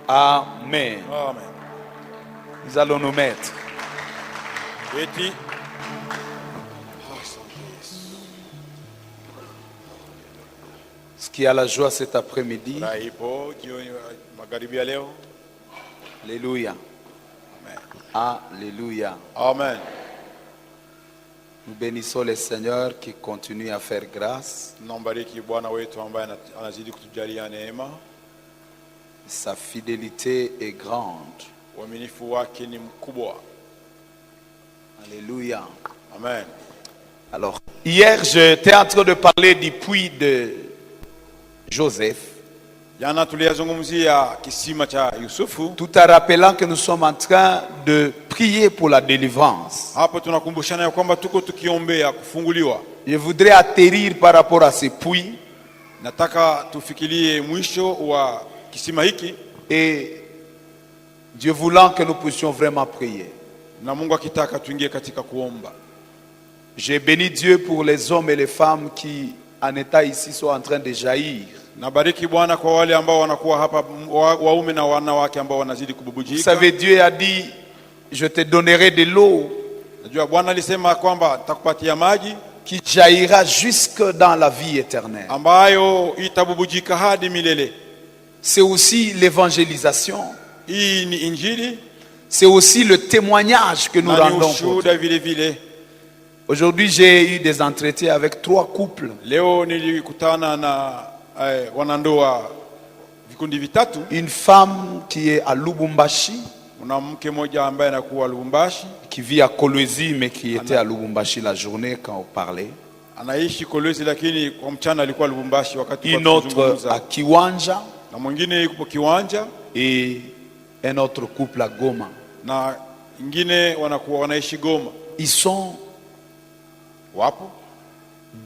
Amen. Amen. Nous allons nous mettre. Eti. Ce qui a la joie cet après-midi. Raipo jioni magharibi ya leo. Alléluia. Alléluia. Amen. Nous bénissons le Seigneur qui continue à faire grâce. Nambariki Bwana wetu ambaye anazidi kutujalia neema. Sa fidélité est grande. Uaminifu wake ni mkubwa. Alléluia. Amen. Alors, hier, j'étais en train de parler du puits de Joseph. Jana tuliyazungumzia kisima cha Yusufu. Tout en rappelant que nous sommes en train de prier pour la délivrance. Hapo tunakumbushana ya kwamba tuko tukiombea kufunguliwa. Je voudrais atterrir par rapport à ce puits. Nataka tufikirie mwisho wa kisima hiki. Et Dieu voulant que nous puissions vraiment prier. Na Mungu akitaka tuingie katika kuomba. J'ai béni Dieu pour les hommes et les femmes qui en état ici sont en train de jaillir. Nabariki Bwana kwa wale ambao wanakuwa hapa waume na wanawake ambao wanazidi kububujika. Vous savez, Dieu a dit, je te donnerai de l'eau. Najua Bwana alisema kwamba nitakupatia maji qui jaillira jusque dans la vie éternelle. ambayo itabubujika hadi milele. C'est aussi l'évangélisation. Hii ni injili. C'est aussi le témoignage que nous rendons pour Dieu. Vile vile. Aujourd'hui, j'ai eu des entretiens avec 3 couples. Leo nilikutana na wanandoa vikundi vitatu. Une femme qui est à Lubumbashi, mwanamke mmoja ambaye anakuwa Lubumbashi, qui vit à Kolwezi mais qui était à Lubumbashi la journée quand on parlait. Anaishi Kolwezi lakini kwa mchana alikuwa Lubumbashi wakati une autre à Kiwanja, na mwingine yuko Kiwanja, et un autre couple à Goma. Na ingine wanakuwa wanaishi Goma. Ils sont wapo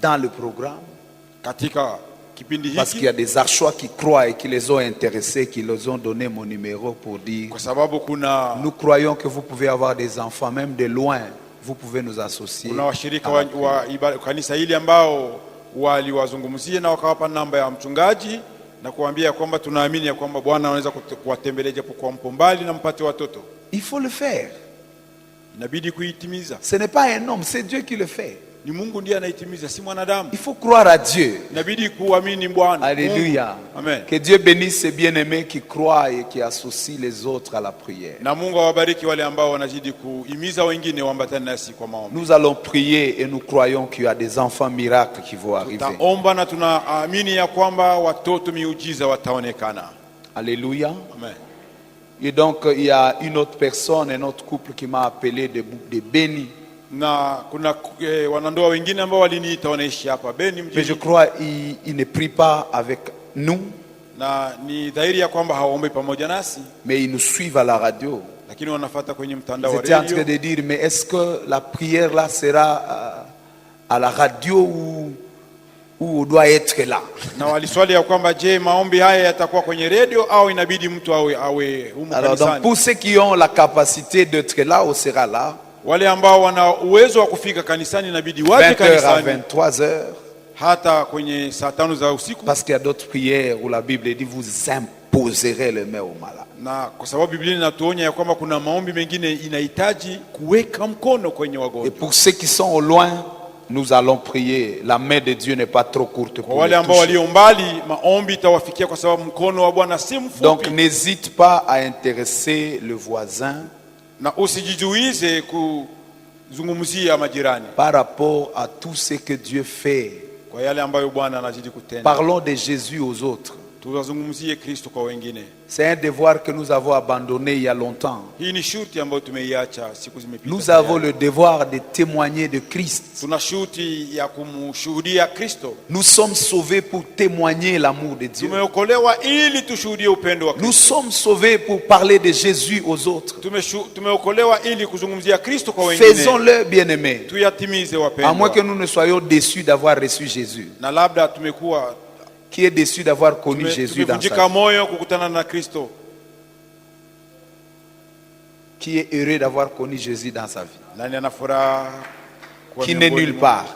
dans le programme katika kipindi hiki parce qu'il y a des Archois qui croient et qui les ont intéressés, qui les ont donné mon numéro pour dire kwa sababu kuna nous croyons que vous pouvez avoir des enfants même de loin, vous pouvez nous associer. Kuna washirika wa kanisa hili ambao waliwazungumzia na wakawapa namba ya mchungaji na kuambia kwamba tunaamini ya kwamba Bwana anaweza kuwatembelea japo kwa mpombali na mpate watoto. Il faut le faire. Inabidi kuitimiza. Ce n'est pas un homme, c'est Dieu qui le fait. Ni Mungu ndiye anaitimiza, si mwanadamu. Il faut croire à Dieu. Inabidi kuamini Bwana. Alléluia. Amen. Que Dieu bénisse ces bien-aimés qui croient et qui associent les autres à la prière. Na Mungu awabariki wale ambao wanazidi kuhimiza wengine waambatane nasi kwa maombi. Nous allons prier et nous croyons qu'il y a des enfants miracles qui vont arriver. Tutaomba na tunaamini ya kwamba watoto miujiza wataonekana. Alléluia. Amen. Et donc il y a une autre personne, un autre couple qui m'a appelé de Beni. Na kuna wanandoa wengine ambao waliniita wanaishi hapa Beni mjini. Mais je crois il ne prie pas avec nous. Na ni dhahiri ya kwamba hawaombi pamoja nasi. Mais ils nous suivent à la radio. Lakini wanafuata kwenye mtandao wa radio. J'étais en radio. train de dire, mais est-ce que la prière là sera à la radio ou on doit être là? Na waliswali ya kwamba je, maombi haya yatakuwa kwenye radio au inabidi mtu awe humu kanisani? Alors donc pour ceux qui ont la capacité d'être là, on sera là. Wale ambao wana uwezo wa kufika kanisani inabidi waje kanisani 20h à 23h. Hata kwenye saa 5 za usiku. Parce qu'il y a d'autres prières où la Bible dit vous imposerez les mains aux malades. Na kwa sababu Biblia inatuonya ya kwamba kuna maombi mengine inahitaji kuweka mkono kwenye wagonjwa. Et pour ceux qui sont au loin, nous allons prier. La main de Dieu n'est pas trop courte pour wale ambao walio mbali maombi itawafikia kwa sababu mkono wa Bwana si mfupi. Donc n'hésite pas à intéresser le voisin. Na usijizuize kuzungumzia majirani. Par rapport à tout ce que Dieu fait. Kwa yale ambayo Bwana anazidi kutenda. Parlons de Jésus aux autres. Tuzungumzie Kristo kwa wengine. C'est un devoir que nous avons abandonné il y a longtemps. Hii ni shuti ambayo tumeiacha siku zimepita. Nous avons le devoir de témoigner de Christ. Tuna shuti ya kumshuhudia Kristo. Nous sommes sauvés pour témoigner l'amour de Dieu. Tumeokolewa ili tushuhudie upendo wa Kristo. Nous sommes sauvés pour parler de Jésus aux autres. Tumeokolewa ili kuzungumzia Kristo kwa wengine. Faisons-le, bien-aimés. Tuyatimize wapendwa. À moins que nous ne soyons déçus d'avoir reçu Jésus. Na labda tumekuwa qui est déçu d'avoir connu Jésus dans sa vie. Qui est heureux d'avoir connu Jésus dans sa vie. Qui n'est nulle part.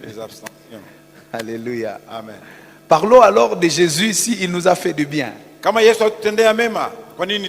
Les abstentions. Alléluia. Amen. Parlons alors de Jésus si il nous a fait du bien. Kama Yesu atutendea mema, kwa nini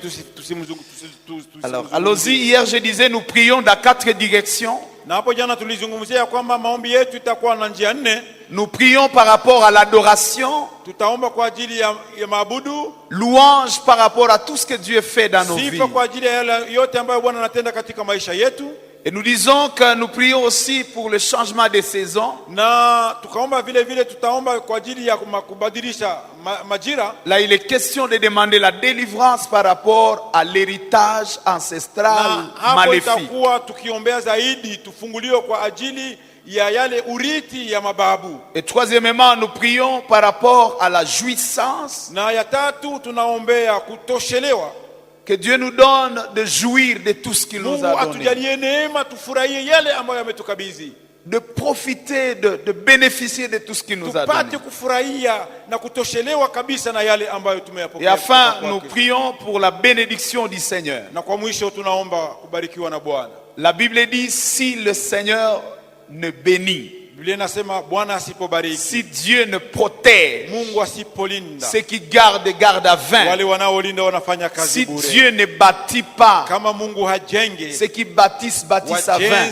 Alors, allons-y. Hier, je disais, nous prions dans 4 directions. Na hapo jana tulizungumzia kwamba maombi yetu itakuwa na njia 4. Nous prions par rapport à l'adoration, Tutaomba kwa ajili ya maabudu, louange par rapport à tout ce que Dieu fait dans nos vies. sifa kwa ajili ya yale yote ambayo Bwana anatenda katika maisha yetu. Et nous disons que nous prions aussi pour le changement des saisons. Na tukaomba vile vile tutaomba kwa ajili ya kubadilisha majira. Là, il est question de demander la délivrance par rapport à l'héritage ancestral maléfique. Tutakuwa tukiombea zaidi tufunguliwe kwa ajili ya yale urithi ya mababu. Et troisièmement, nous prions par rapport à la jouissance. Na ya tatu tunaombea kutoshelewa. Que Dieu nous donne de jouir de tout ce qu'il nous a donné. De profiter, de bénéficier de tout ce qu'il nous a donné. Et enfin, nous prions pour la bénédiction du Seigneur. La Bible dit, si le Seigneur ne bénit, si Dieu ne protège, ceux qui gardent à vain. Si Dieu ne bâtit pas, ceux qui bâtissent à vain.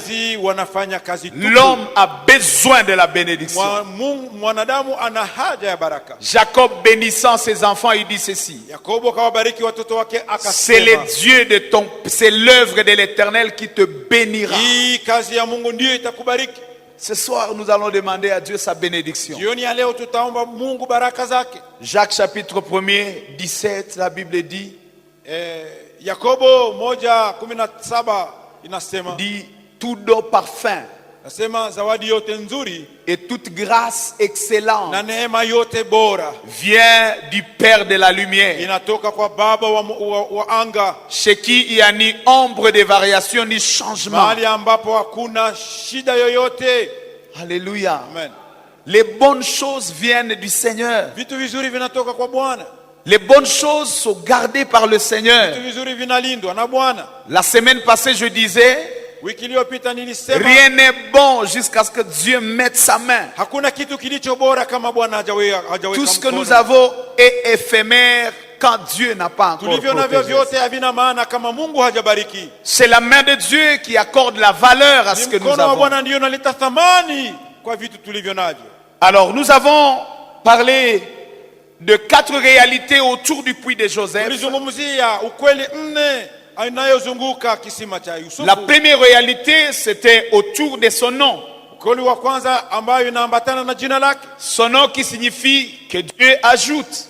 L'homme a besoin de la bénédiction. Jacob bénissant ses enfants, il dit ceci: c'est le Dieu de c'est l'œuvre de l'Éternel qui te bénira. Ce soir, nous allons demander à Dieu sa bénédiction. Jacques chapitre 1er, 17, la Bible dit, dit tout don parfum et toute grâce excellente vient du Père de la lumière, chez qui il n'y a ni ombre de variation ni changement. Alléluia. Amen. Les bonnes choses viennent du Seigneur. Les bonnes choses sont gardées par le Seigneur. La semaine passée, je disais, rien n'est bon jusqu'à ce que Dieu mette sa main. Tout ce que nous avons est éphémère quand Dieu n'a pas encore protégé. C'est la main de Dieu qui accorde la valeur à ce que nous avons. Alors nous avons parlé de 4 réalités autour du puits de Joseph. La première réalité, c'était autour de son nom. Son nom qui signifie que Dieu ajoute.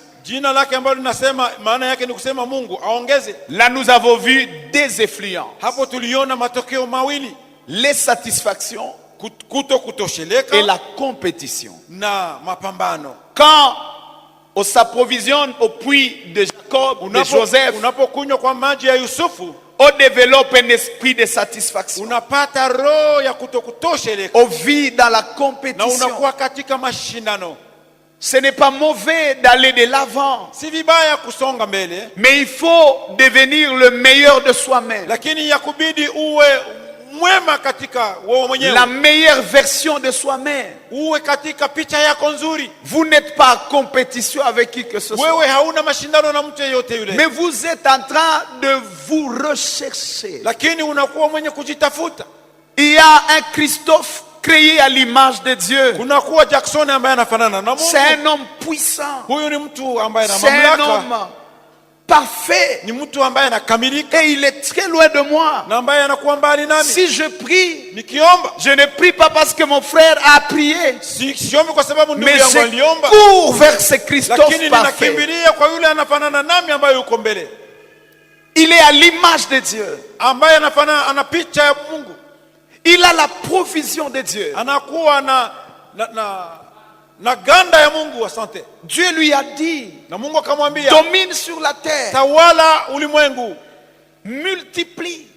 Là, nous avons vu des effluents. Les satisfactions et la compétition. Quand on s'approvisionne au puits de Jacob, de Joseph, on développe un esprit de satisfaction. On vit dans la compétition. Ce n'est pas mauvais d'aller de l'avant, mais il faut devenir le meilleur de soi-même. La meilleure version de soi-même. Vous n'êtes pas en compétition avec qui que ce soit, mais vous êtes en train de vous rechercher. Il y a un Christophe créé à l'image de Dieu. C'est un homme puissant. C'est un homme parfait. Et il est très loin de moi. Si je prie, je ne prie pas parce que mon frère a prié, mais je cours vers ce Christophe parfait. Il est à l'image de Dieu. Il a la provision de Dieu. Dieu lui a dit, domine sur la terre, multiplie,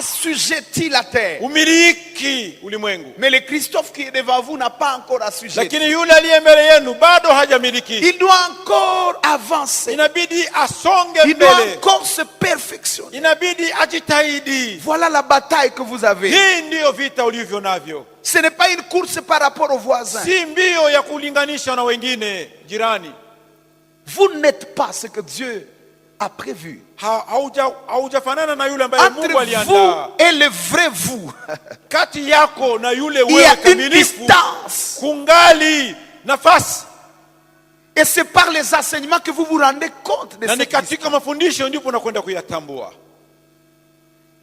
assujetti la terre. Umiliki ulimwengu. Mais le Christophe qui est devant vous n'a pas encore assujetti. Lakini yule aliye mbele yenu bado hajamiliki. Il doit encore avancer. Inabidi asonge mbele. Il doit encore se perfectionner. Inabidi ajitahidi. Voilà la bataille que vous avez. Hii ndio vita ulivyo navyo. Ce n'est pas une course par rapport aux voisins. Si mbio ya kulinganisha na wengine jirani. Vous n'êtes pas ce que Dieu a prévu. Haujafanana na yule ambaye Mungu aliandaa. Entre vous et le vrai vous. Kati yako na yule wewe kamilifu. Kungali nafasi. Et c'est par les enseignements que vous vous rendez compte de ce. Katika mafundisho ndipo unakwenda kuyatambua.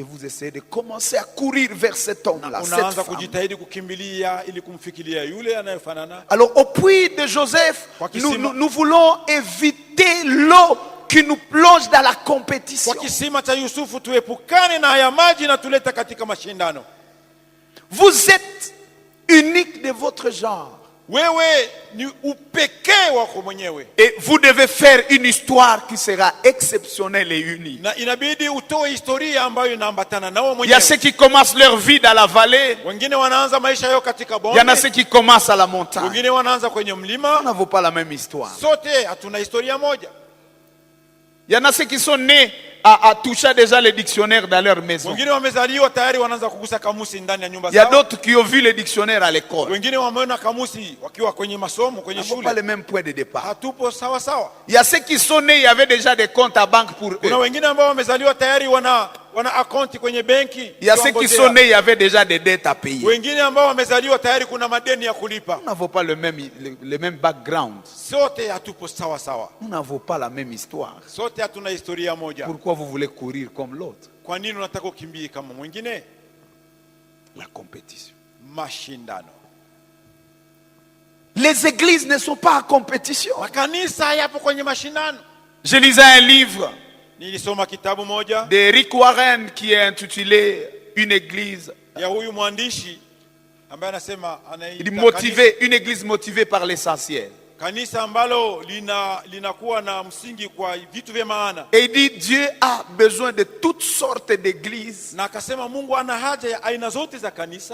Et vous essayez de commencer à courir vers cet homme-là, cette femme. Alors au puits de Joseph, nous voulons éviter l'eau qui nous plonge dans la compétition. Vous êtes unique de votre genre. Et vous devez faire une histoire qui sera exceptionnelle et unique. Il y a ceux qui commencent leur vie dans la vallée. Il y en a ceux qui commencent à la montagne. Nous n'avons pas la même histoire. Il y en a ceux qui sont nés à toucher déjà les dictionnaires dans leur maison. Il y a d'autres qui ont vu les dictionnaires à l'école. Nous n'avons pas le même point de départ. Il y a ceux qui sont nés, il y avait déjà des comptes à banque pour eux. Il y a ceux qui sont nés, il y avait déjà des dettes à payer. Nous n'avons pas le même background. Nous n'avons pas la même histoire. Pourquoi vous voulez courir comme l'autre? La compétition. Les églises ne sont pas en compétition. Je lisais un livre de Rick Warren qui est intitulé Une église. Une église motivée par l'essentiel. Et il dit Dieu a besoin de toutes sortes d'églises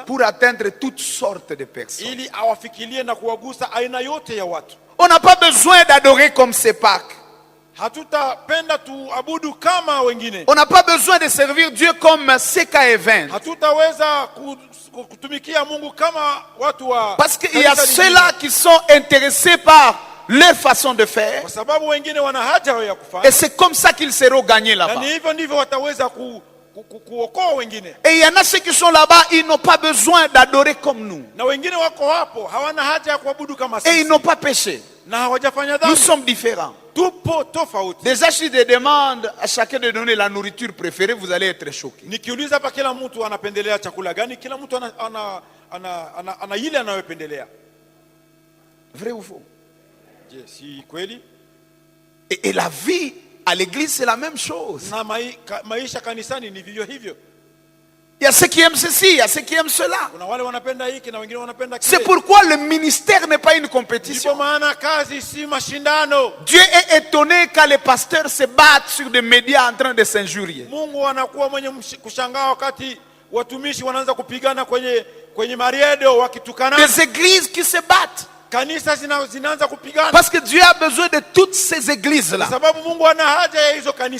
pour atteindre toutes sortes de personnes. On n'a pas besoin d'adorer comme ces Pâques. On n'a pas besoin de servir Dieu comme Seka Event. Parce qu'il y a ceux-là qui sont intéressés par leur façon de faire. Et c'est comme ça qu'ils seront gagnés là-bas. Et il y en a ceux qui sont là-bas, ils n'ont pas besoin d'adorer comme nous. Et ils n'ont pas péché. Nous sommes différents. Déjà, si je demande à chacun de donner la nourriture préférée, vous allez être choqués. Vrai ou faux? Et la vie à l'église, c'est la même chose. Il y a ceux qui aiment ceci, il y a ceux qui aiment cela. C'est pourquoi le ministère n'est pas une compétition. Dieu est étonné quand les pasteurs se battent sur des médias en train de s'injurier. Des églises qui se battent. Parce que Dieu a besoin de toutes ces églises-là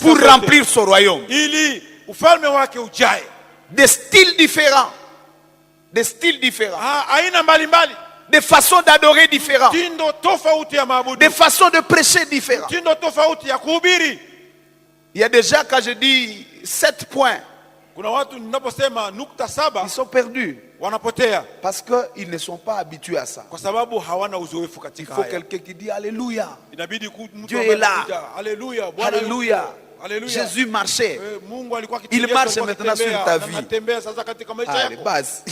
pour remplir son royaume. Des styles différents. Des styles différents. Des façons d'adorer différentes. Des façons de prêcher différentes. Il y a déjà, quand je dis 7 points, ils sont perdus. Parce qu'ils ne sont pas habitués à ça. Il faut quelqu'un qui dit Alléluia. Dieu est là. Alléluia. Jésus marchait. Il marche maintenant sur ta vie. Allez, base.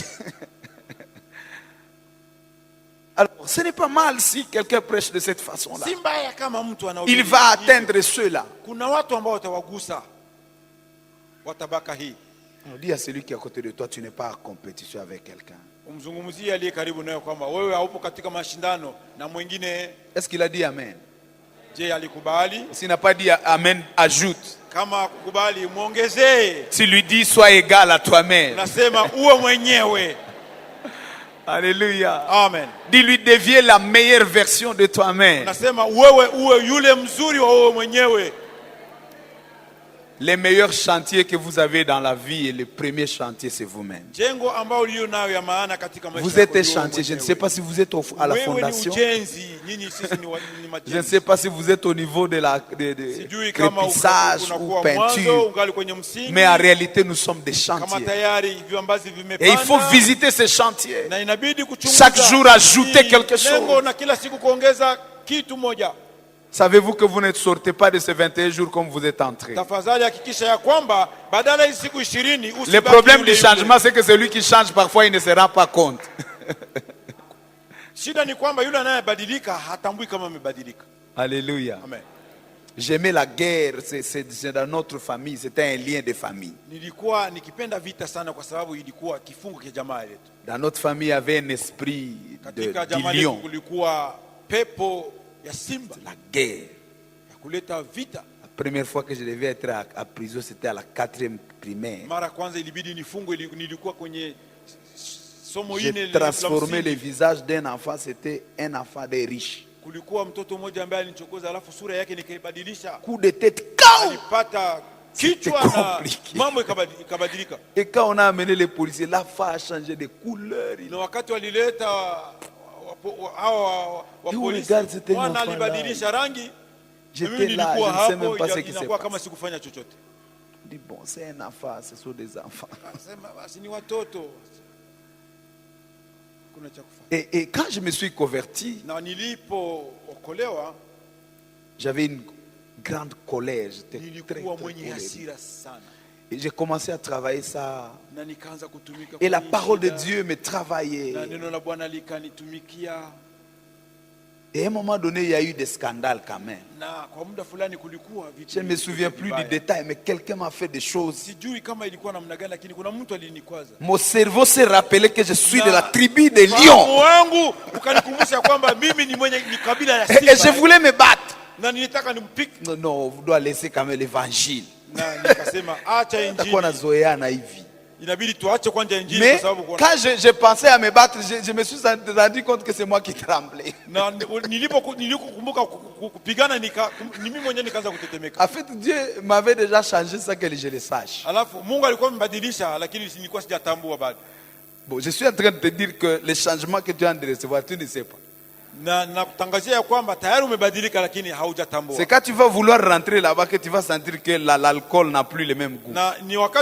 Alors, ce n'est pas mal si quelqu'un prêche de cette façon-là. Il va atteindre ceux-là. On dit à celui qui est à côté de toi, tu n'es pas en compétition avec quelqu'un. Est-ce qu'il a dit Amen? S'il n'a pas dit amen, ajoute. Kama kukubali muongezee. Tu lui dis sois égal à toi-même. Unasema uwe mwenyewe. Alléluia. Amen. Dis-lui deviens la meilleure version de toi-même. Unasema wewe uwe yule mzuri wa wewe mwenyewe. Les meilleurs chantiers que vous avez dans la vie et le premier chantier c'est vous-même. Vous êtes un chantier. Je ne sais pas si vous êtes à la fondation. Je ne sais pas si vous êtes au niveau de la crépissage ou peinture. Mais en réalité nous sommes des chantiers. Et il faut visiter ces chantiers. Chaque jour ajouter quelque chose. Savez-vous que vous ne sortez pas de ces 21 jours comme vous êtes entrés? Le problème du changement, c'est que celui qui change, parfois, il ne se rend pas compte. Alléluia. J'aimais la guerre, c'est dans notre famille, c'était un lien de famille. Dans notre famille, il y avait un esprit de lion. La guerre. La première fois que je devais être à prison, c'était à la 4e primaire. J'ai transformé le visage d'un enfant, c'était un enfant des riches. Coup de tête, c'était compliqué. Et quand on a amené les policiers, la face a changé de couleur. J'étais là, je ne sais même pas ce qui s'est passé. Je dis bon, c'est un enfant, ce sont des enfants. Et quand je me suis converti, j'avais une grande colère, j'étais très colérique. Et j'ai commencé à travailler ça. Et la parole de Dieu me travaillait. Et à un moment donné, il y a eu des scandales quand même. Je ne me souviens plus du détail, mais quelqu'un m'a fait des choses. Mon cerveau s'est rappelé que je suis de la tribu des lions. Et je voulais me battre. Non, vous devez laisser quand même l'évangile. Mais quand je pensais à me battre, je me suis rendu compte que c'est moi qui tremblais. En fait, Dieu m'avait déjà changé sans que je le sache. Bon, je suis en train de te dire que les changements que tu as de recevoir, tu ne sais pas. C'est quand tu vas vouloir rentrer là-bas que tu vas sentir que l'alcool n'a plus le même goût. Tu auras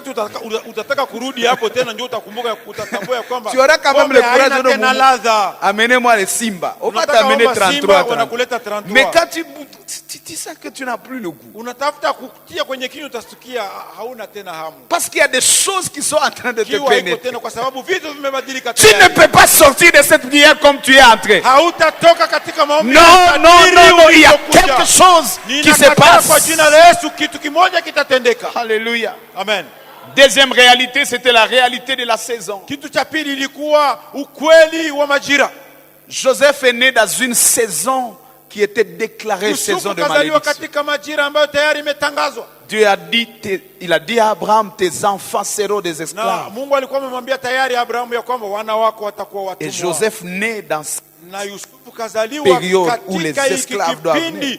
quand même le courage de dire amenez-moi les Simba. On va t'amener 33. Mais quand tu sens que tu n'as plus le goût. Parce qu'il y a des choses qui sont en train de te pénétrer. Tu ne peux pas sortir de cette prière comme tu es entré. Non, il y a quelque chose qui se passe. Alléluia. Amen. Deuxième réalité, c'était la réalité de la saison. Joseph est né dans une saison qui était déclarée saison de malédiction. Dieu a dit, il a dit à Abraham, tes enfants seront des esclaves. Et Joseph naît dans cette période où les esclaves doivent venir.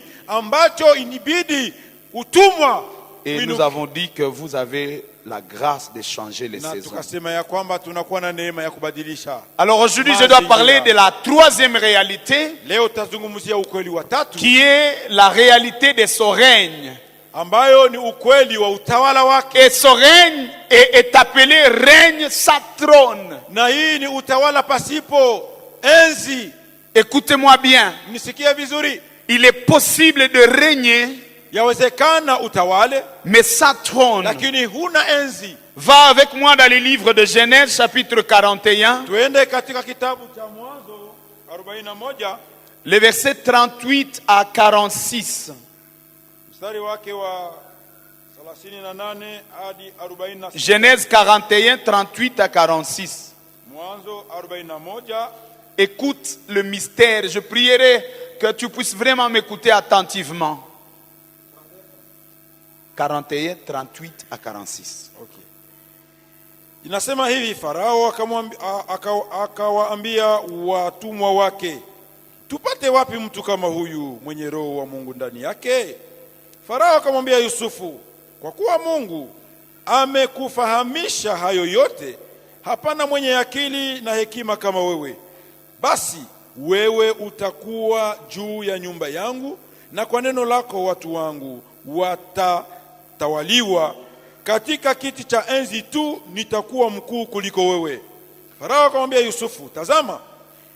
Et nous avons dit que vous avez la grâce de changer les saisons. Alors aujourd'hui, je dois parler de la troisième réalité, qui est la réalité de son règne. Et son règne est appelé règne sans trône. Écoutez-moi bien. Il est possible de régner, mais sans trône. Va avec moi dans le livre de Genèse chapitre 41. Les versets 38 à 46. Genèse 41, 38 à 46. Écoute le mystère. Je prierai que tu puisses vraiment m'écouter attentivement. 41, 38 à 46. Okay. Inasema hivi, Farao akawaambia watumwa wake, tupate wapi mtu kama huyu mwenye roho wa Mungu ndani yake? Farao akamwambia Yusufu, kwa kuwa Mungu amekufahamisha hayo yote, hapana mwenye akili na hekima kama wewe. Basi wewe utakuwa juu ya nyumba yangu, na kwa neno lako watu wangu watatawaliwa. Katika kiti cha enzi tu nitakuwa mkuu kuliko wewe. Farao akamwambia Yusufu, tazama,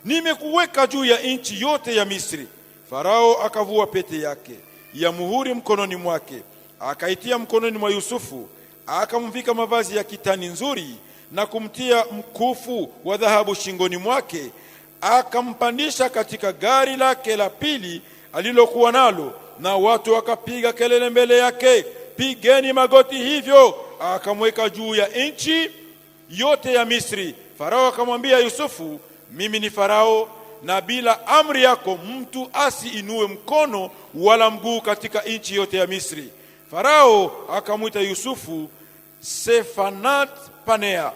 nimekuweka juu ya nchi yote ya Misri. Farao akavua pete yake ya muhuri mkononi mwake, akaitia mkononi mwa Yusufu, akamvika mavazi ya kitani nzuri na kumtia mkufu wa dhahabu shingoni mwake, akampandisha katika gari lake la pili alilokuwa nalo, na watu wakapiga kelele mbele yake, pigeni magoti hivyo. Akamweka juu ya nchi yote ya Misri. Farao akamwambia Yusufu, mimi ni Farao, na bila amri yako mtu asiinue mkono wala mguu katika nchi yote ya Misri. Farao akamwita Yusufu Sefanat Panea,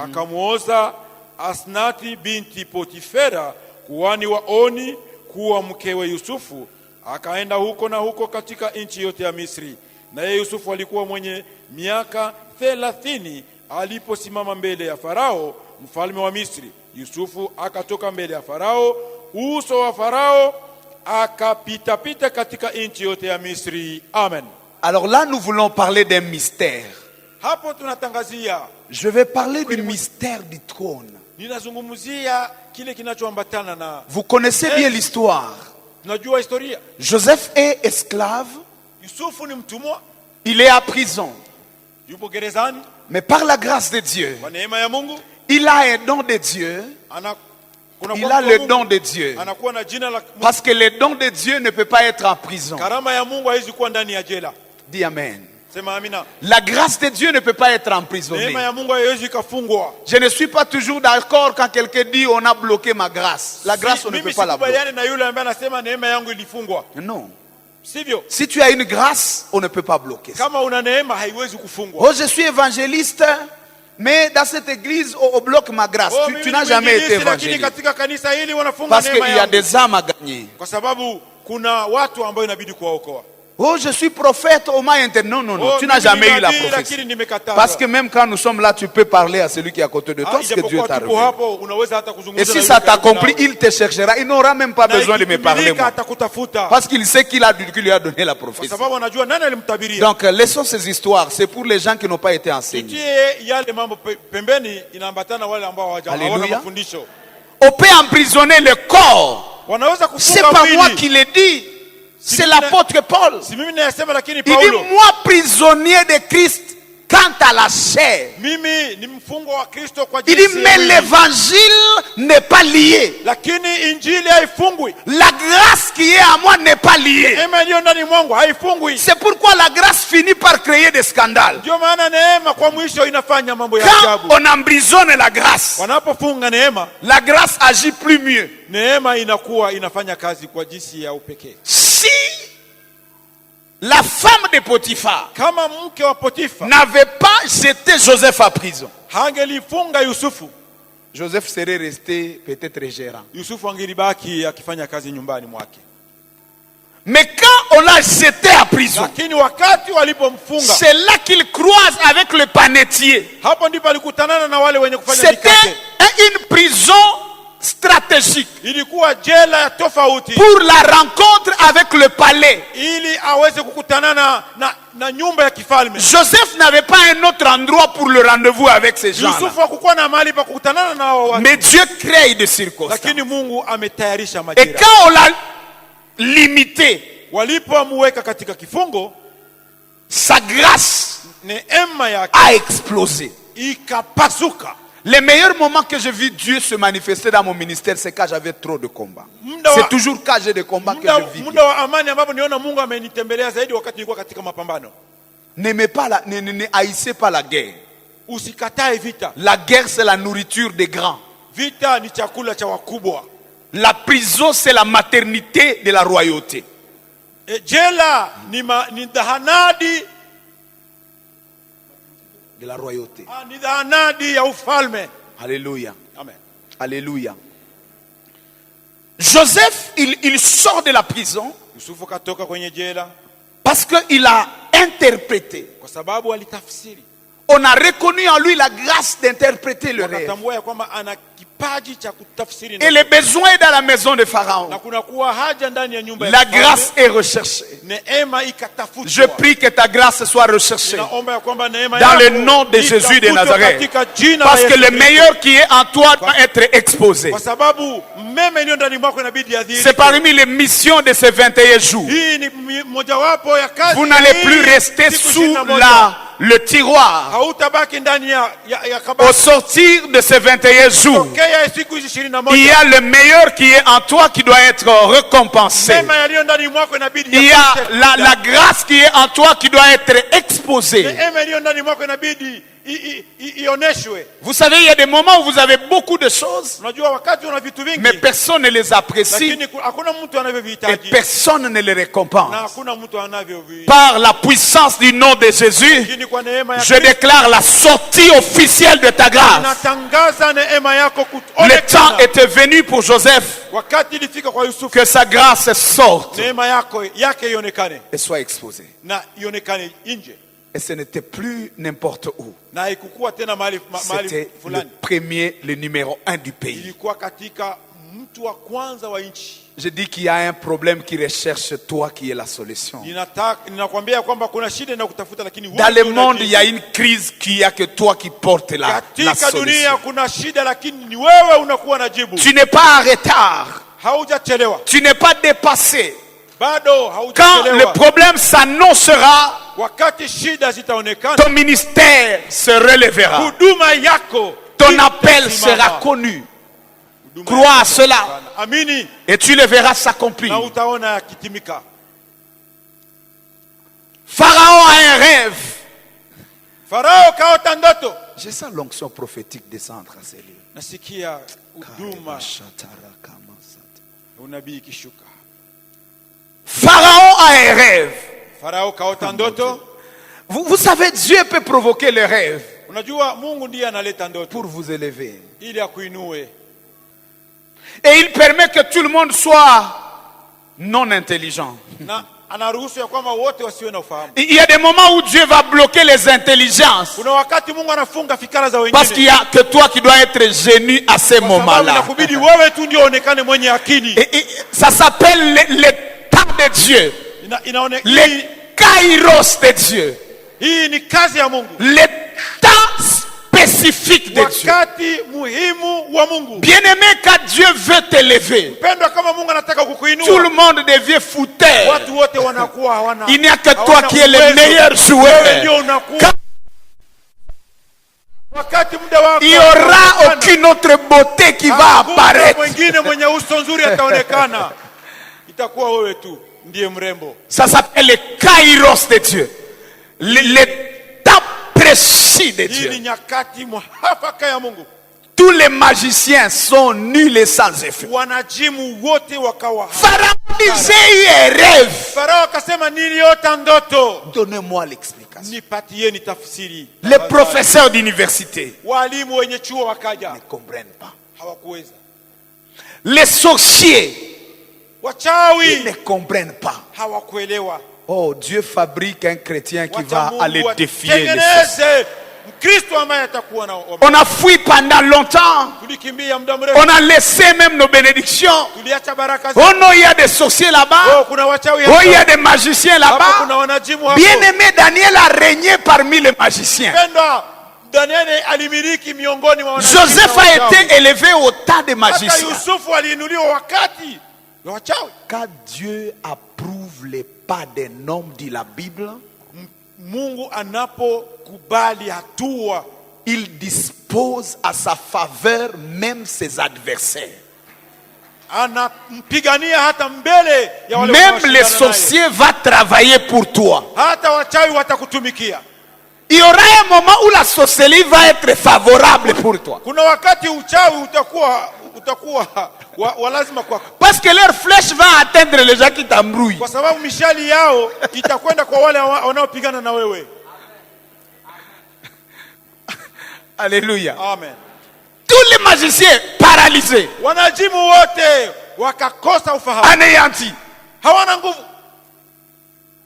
akamuoza Asnati binti Potifera kuhani wa Oni kuwa mkewe Yusufu. Akaenda huko na huko katika nchi yote ya Misri. Naye Yusufu alikuwa mwenye miaka 30 aliposimama mbele ya Farao mfalme wa Misri. Yusufu akatoka mbele ya Farao, uso wa Farao akapita katika nchi yote ya Misri. Amen. Alors là nous voulons parler d'un mystère. Hapo tunatangazia, je vais parler du mystère du trône. Ninazungumzia kile kinachoambatana na. Vous connaissez bien l'histoire. Tunajua historia. Joseph est esclave. Yusufu ni mtumwa. Il est à prison. Yupo gerezani. Mais par la grâce de Dieu, kwa neema ya Mungu, il a un don de Dieu. Il a le don de Dieu. Parce que le don de Dieu ne peut pas être en prison. Dis amen. La grâce de Dieu ne peut pas être emprisonnée. Je ne suis pas toujours d'accord quand quelqu'un dit on a bloqué ma grâce. La grâce, on ne peut pas la bloquer. Non. Si tu as une grâce, on ne peut pas bloquer ça. Oh, je suis évangéliste, mais dans cette église, on bloque ma grâce. Tu n'as jamais été évangéliste. Parce qu'il y a des âmes à gagner. Oh, je suis prophète, on m'a interdit. Non, non, non, tu n'as jamais eu la prophétie. Parce que même quand nous sommes là, tu peux parler à celui qui est à côté de toi, ce que Dieu t'a révélé. Et si ça t'accomplit, il te cherchera. Il n'aura même pas besoin de me parler, moi. Parce qu'il sait qui lui a donné la prophétie. Donc, laissons ces histoires. C'est pour les gens qui n'ont pas été enseignés. Alléluia. On peut emprisonner le corps. C'est pas moi qui l'ai dit. C'est l'apôtre Paul. Il dit, moi prisonnier de Christ quant à la chair. Il dit, mais l'évangile n'est pas lié. La grâce qui est à moi n'est pas liée. C'est pourquoi la grâce finit par créer des scandales. Quand on emprisonne la grâce agit plus mieux. Si la femme de Potiphar n'avait pas jeté Joseph à prison, Joseph serait resté peut-être gérant. Mais quand on l'a jeté à prison, c'est là qu'il croise avec le panetier. C'était une prison stratégique pour la rencontre avec le palais. Joseph n'avait pas un autre endroit pour le rendez-vous avec ces gens. Mais Dieu crée des circonstances. Et quand on l'a limité, sa grâce a explosé. Les meilleurs moments que j'ai vu Dieu se manifester dans mon ministère, c'est quand j'avais trop de combats. C'est toujours quand j'ai des combats que je vis. N'aimez pas ne haïssez pas la guerre. La guerre, c'est la nourriture des grands. La prison, c'est la maternité de la royauté. Jela ni dahanadi de la royauté. Ni dahanadi ya ufalme. Alléluia. Amen. Alléluia. Joseph, il sort de la prison parce qu'il a interprété. On a reconnu en lui la grâce d'interpréter le rêve. Et le besoin est dans la maison de Pharaon. La grâce est recherchée. Je prie que ta grâce soit recherchée dans le nom de Jésus de Nazareth. Parce que le meilleur qui est en toi doit être exposé. C'est parmi les missions de ces 21 jours. Vous n'allez plus rester sous le tiroir. Au sortir de ces 21 jours, il y a le meilleur qui est en toi qui doit être récompensé. Il y a la grâce qui est en toi qui doit être exposée. Vous savez, il y a des moments où vous avez beaucoup de choses, mais personne ne les apprécie et personne ne les récompense. Par la puissance du nom de Jésus, je déclare la sortie officielle de ta grâce. Le temps était venu pour Joseph que sa grâce sorte et soit exposée. Et ce n'était plus n'importe où. C'était le premier, le numéro 1 du pays. Je dis qu'il y a un problème qui recherche toi qui est la solution. Dans le monde, il y a une crise qui a que toi qui portes la solution. Tu n'es pas en retard. Tu n'es pas dépassé. Quand le problème s'annoncera, ton ministère se relèvera. Ton appel sera connu. Crois à cela et tu le verras s'accomplir. Pharaon a un rêve. Je sens l'onction prophétique descendre à ces lieux. Pharaon a un rêve. Vous savez, Dieu peut provoquer le rêve pour vous élever. Et il permet que tout le monde soit non intelligent. Il y a des moments où Dieu va bloquer les intelligences. Parce qu'il n'y a que toi qui dois être génie à ces moments-là. Et ça s'appelle le temps de Dieu. Le kairos de Dieu. Le temps spécifique de Dieu. Bien-aimé, quand Dieu veut t'élever, tout le monde devient fouteur. Il n'y a que toi qui es le meilleur joueur. Il n'y aura aucune autre beauté qui va apparaître. Ça s'appelle le kairos de Dieu. Le temps précis de Dieu. Tous les magiciens sont nuls et sans effet. Pharaon disait un rêve. Donnez-moi l'explication. Les professeurs d'université ne comprennent pas. Les sorciers, ils ne comprennent pas. Oh, Dieu fabrique un chrétien qui va aller défier les sorciers. On a fui pendant longtemps. On a laissé même nos bénédictions. Oh non, il y a des sorciers là-bas. Oh, il y a des magiciens là-bas. Bien-aimé, Daniel a régné parmi les magiciens. Joseph a été élevé au tas des magiciens. Quand Dieu approuve les pas d'un homme, dit la Bible, il dispose à sa faveur même ses adversaires. Même les sorciers vont travailler pour toi. Il y aura un moment où la sorcellerie va être favorable pour toi. Parce que leur flèche va atteindre les gens qui t'embrouillent. Alléluia. Amen. Tous les magiciens paralysés, anéantis,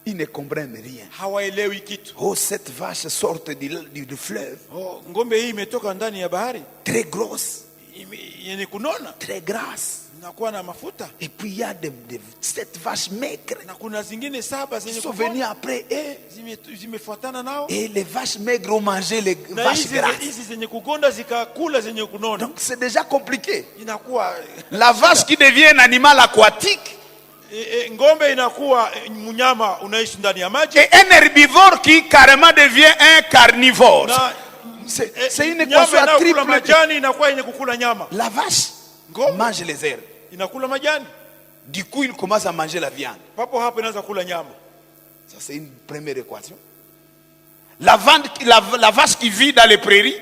ils ne comprennent rien. Oh, cette vache sort du fleuve. Très grosse, très grasse. Et puis il y a cette vache maigre qui sont venues après eux. Et les vaches maigres ont mangé les vaches grasses. Donc c'est déjà compliqué. La vache qui devient un animal aquatique. Et un herbivore qui carrément devient un carnivore. C'est une équation à triple. La vache mange les herbes. Du coup, il commence à manger la viande. Ça, c'est une première équation. La vache qui vit dans les prairies,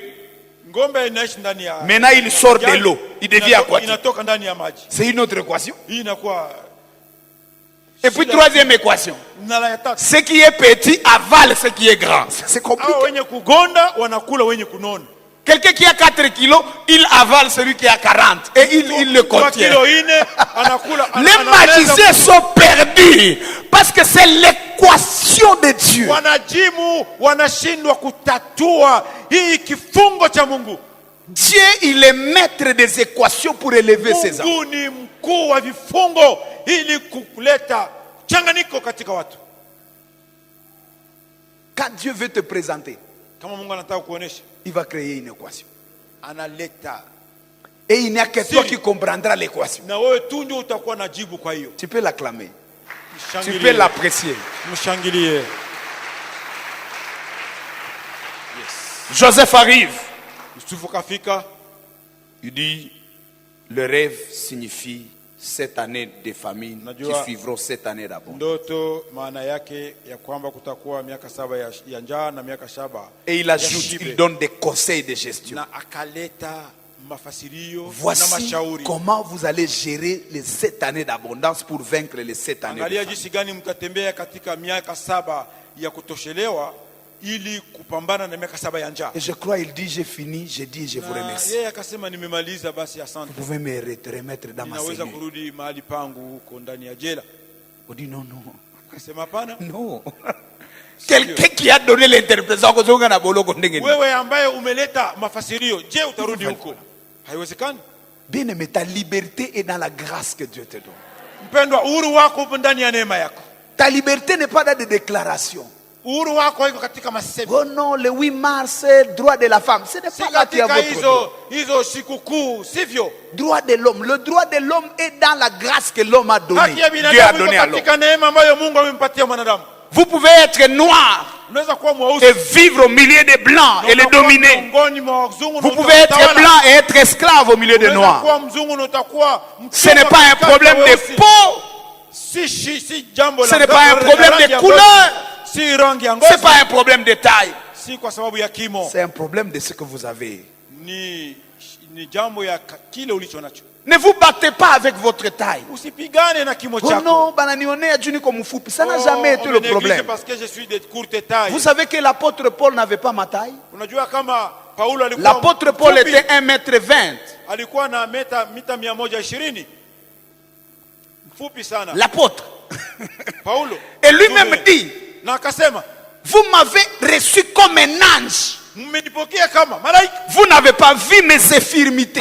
maintenant il sort de l'eau, il devient aquatique. C'est une autre équation. Et puis troisième équation, ce qui est petit avale ce qui est grand. C'est compliqué. Quelqu'un qui a 4 kilos, il avale celui qui a 40 et il le contient. Les magiciens sont perdus parce que c'est l'équation de Dieu. Dieu, il est maître des équations pour élever ses enfants. Quand Dieu veut te présenter, il va créer une équation. Et il n'y a que toi qui comprendras l'équation. Tu peux l'acclamer. Tu peux l'apprécier. Joseph arrive. Il dit, le rêve signifie 7 années de famine qui suivront 7 années d'abondance. Et il ajoute, il donne des conseils de gestion. Voici comment vous allez gérer les 7 années d'abondance pour vaincre les 7 années de famine. Et je crois, il dit, j'ai fini, j'ai dit, je vous remercie. Vous pouvez me remettre dans ma cellule. On dit non, non. Non. Quelqu'un qui a donné l'interprétation. Bien aimé, ta liberté est dans la grâce que Dieu te donne. Ta liberté n'est pas dans des déclarations. Oh non, le 8 mars, droit de la femme. Ce n'est pas là qu'il y a votre droit de l'homme. Le droit de l'homme est dans la grâce que l'homme a donnée. Dieu a donné à l'homme. Vous pouvez être noir et vivre au milieu des blancs et les dominer. Vous pouvez être blanc et être esclave au milieu des noirs. Ce n'est pas un problème de peau. Ce n'est pas un problème de couleur. Ce n'est pas un problème de taille. C'est un problème de ce que vous avez. Ne vous battez pas avec votre taille. Oh non, ça n'a jamais été le problème. Vous savez que l'apôtre Paul n'avait pas ma taille. L'apôtre Paul était 1m20. L'apôtre. Et lui-même dit, vous m'avez reçu comme un ange. Vous n'avez pas vu mes infirmités.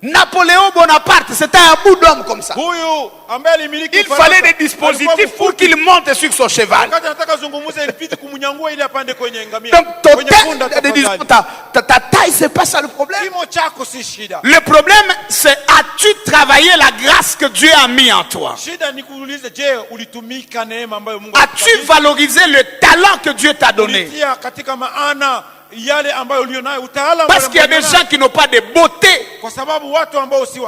Napoléon Bonaparte, c'était un bout d'homme comme ça. Il fallait des dispositifs pour qu'il monte sur son cheval. Donc ta taille, c'est pas ça le problème. Le problème, c'est as-tu travaillé la grâce que Dieu a mis en toi? As-tu valorisé le talent que Dieu t'a donné? Parce qu'il y a des gens qui n'ont pas de beauté.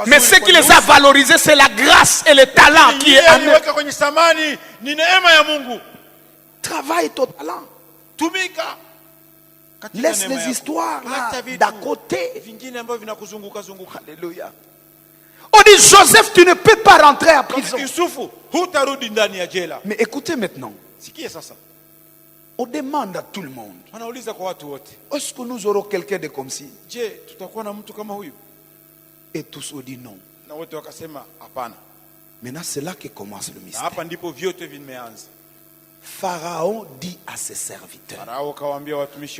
Mais ce qui les a valorisés, c'est la grâce et le talent qui est en eux. Travaille ton talent. Laisse les histoires là d'à côté. Alléluia. On dit Joseph, tu ne peux pas rentrer à prison. Mais écoutez maintenant. On demande à tout le monde. Est-ce que nous aurons quelqu'un de comme si? Et tous ont dit non. Maintenant c'est là que commence le mystère. Pharaon dit à ses serviteurs,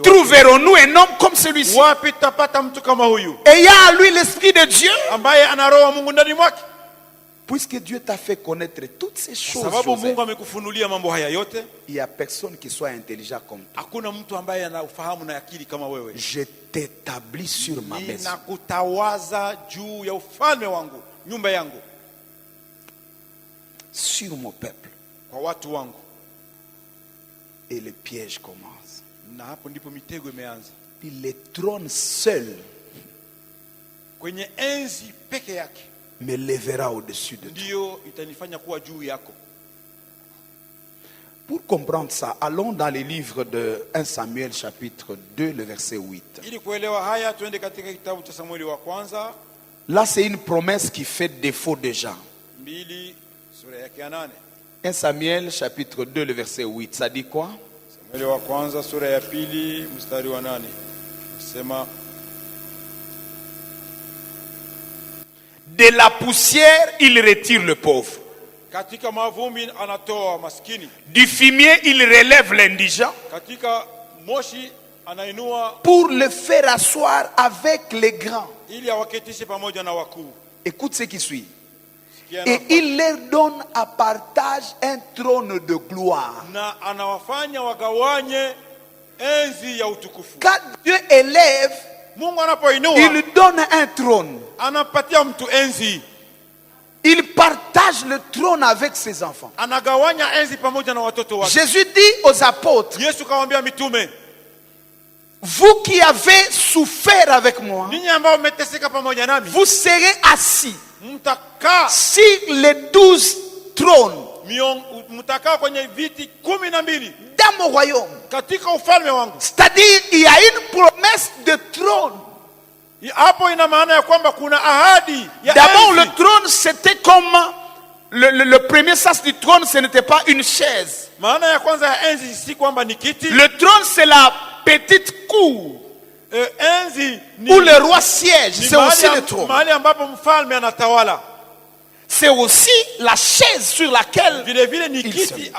trouverons-nous un homme comme celui-ci, ayant à lui l'esprit de Dieu? Puisque Dieu t'a fait connaître toutes ces choses, il n'y a personne qui soit intelligent comme toi. Je t'établis sur ma maison. Sur mon peuple. Et le piège commence. Le trône seul me lèvera au-dessus de toi. Pour comprendre ça, allons dans les livres de 1 Samuel chapitre 2, le verset 8. Là, c'est une promesse qui fait défaut déjà. 1 Samuel chapitre 2, le verset 8. Ça dit quoi? De la poussière, il retire le pauvre. Du fumier, il relève l'indigent. Pour le faire asseoir avec les grands. Écoute ce qui suit. Et il leur donne à partage un trône de gloire. Quand Dieu élève, il donne un trône. Il partage le trône avec ses enfants. Jésus dit aux apôtres, vous qui avez souffert avec moi, vous serez assis sur les 12 trônes dans mon royaume. C'est-à-dire, il y a une promesse de trône. D'abord, le trône, c'était comme le premier sens du trône, ce n'était pas une chaise. Le trône, c'est la petite cour où le roi siège. C'est aussi le trône. C'est aussi la chaise sur laquelle il siège.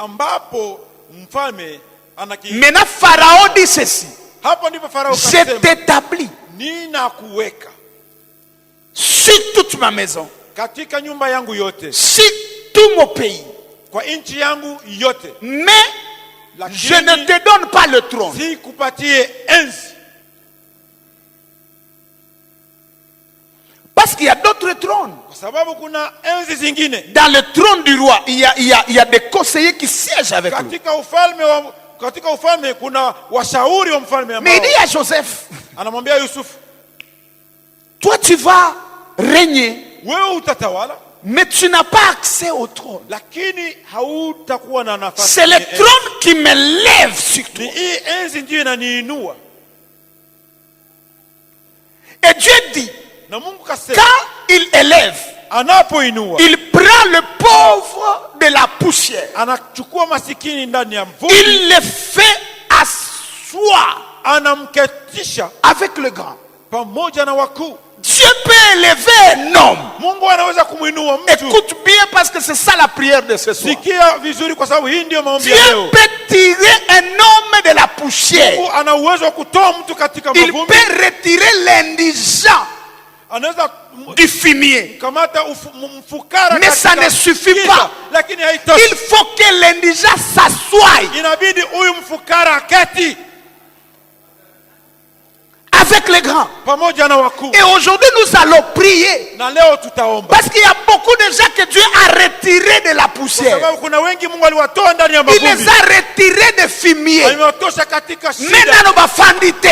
Maintenant, Pharaon dit ceci: je t'établis sur toute ma maison, sur tout mon pays, mais je ne te donne pas le trône. Parce qu'il y a d'autres trônes. Dans le trône du roi, il y a des conseillers qui siègent avec lui. Mais il dit à Joseph, toi tu vas régner, mais tu n'as pas accès au trône. C'est le trône qui me lève sur toi. Et Dieu dit, quand il élève, il prend le pauvre de la poussière, il le fait asseoir avec le grand. Dieu peut élever un homme. Écoute bien, parce que c'est ça la prière de ce soir. Dieu peut tirer un homme de la poussière. Il peut retirer l'indigent du fumier. Mais ça ne suffit pas. Il faut que l'indigent s'assoie avec les grands. Et aujourd'hui nous allons prier, parce qu'il y a beaucoup de gens que Dieu a retirés de la poussière. Il les a retirés de fumier. Maintenant nous bafandite.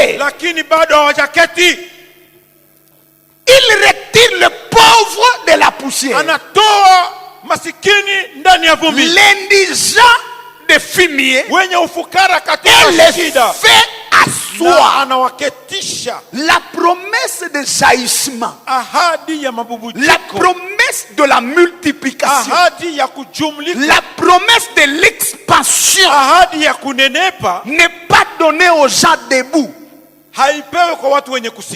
Il retire le pauvre de la poussière, l'indigent de fumier, et le fait asseoir asseoir la promesse de jaillissement, la promesse de la multiplication, la promesse de l'expansion n'est pas donnée aux gens debout.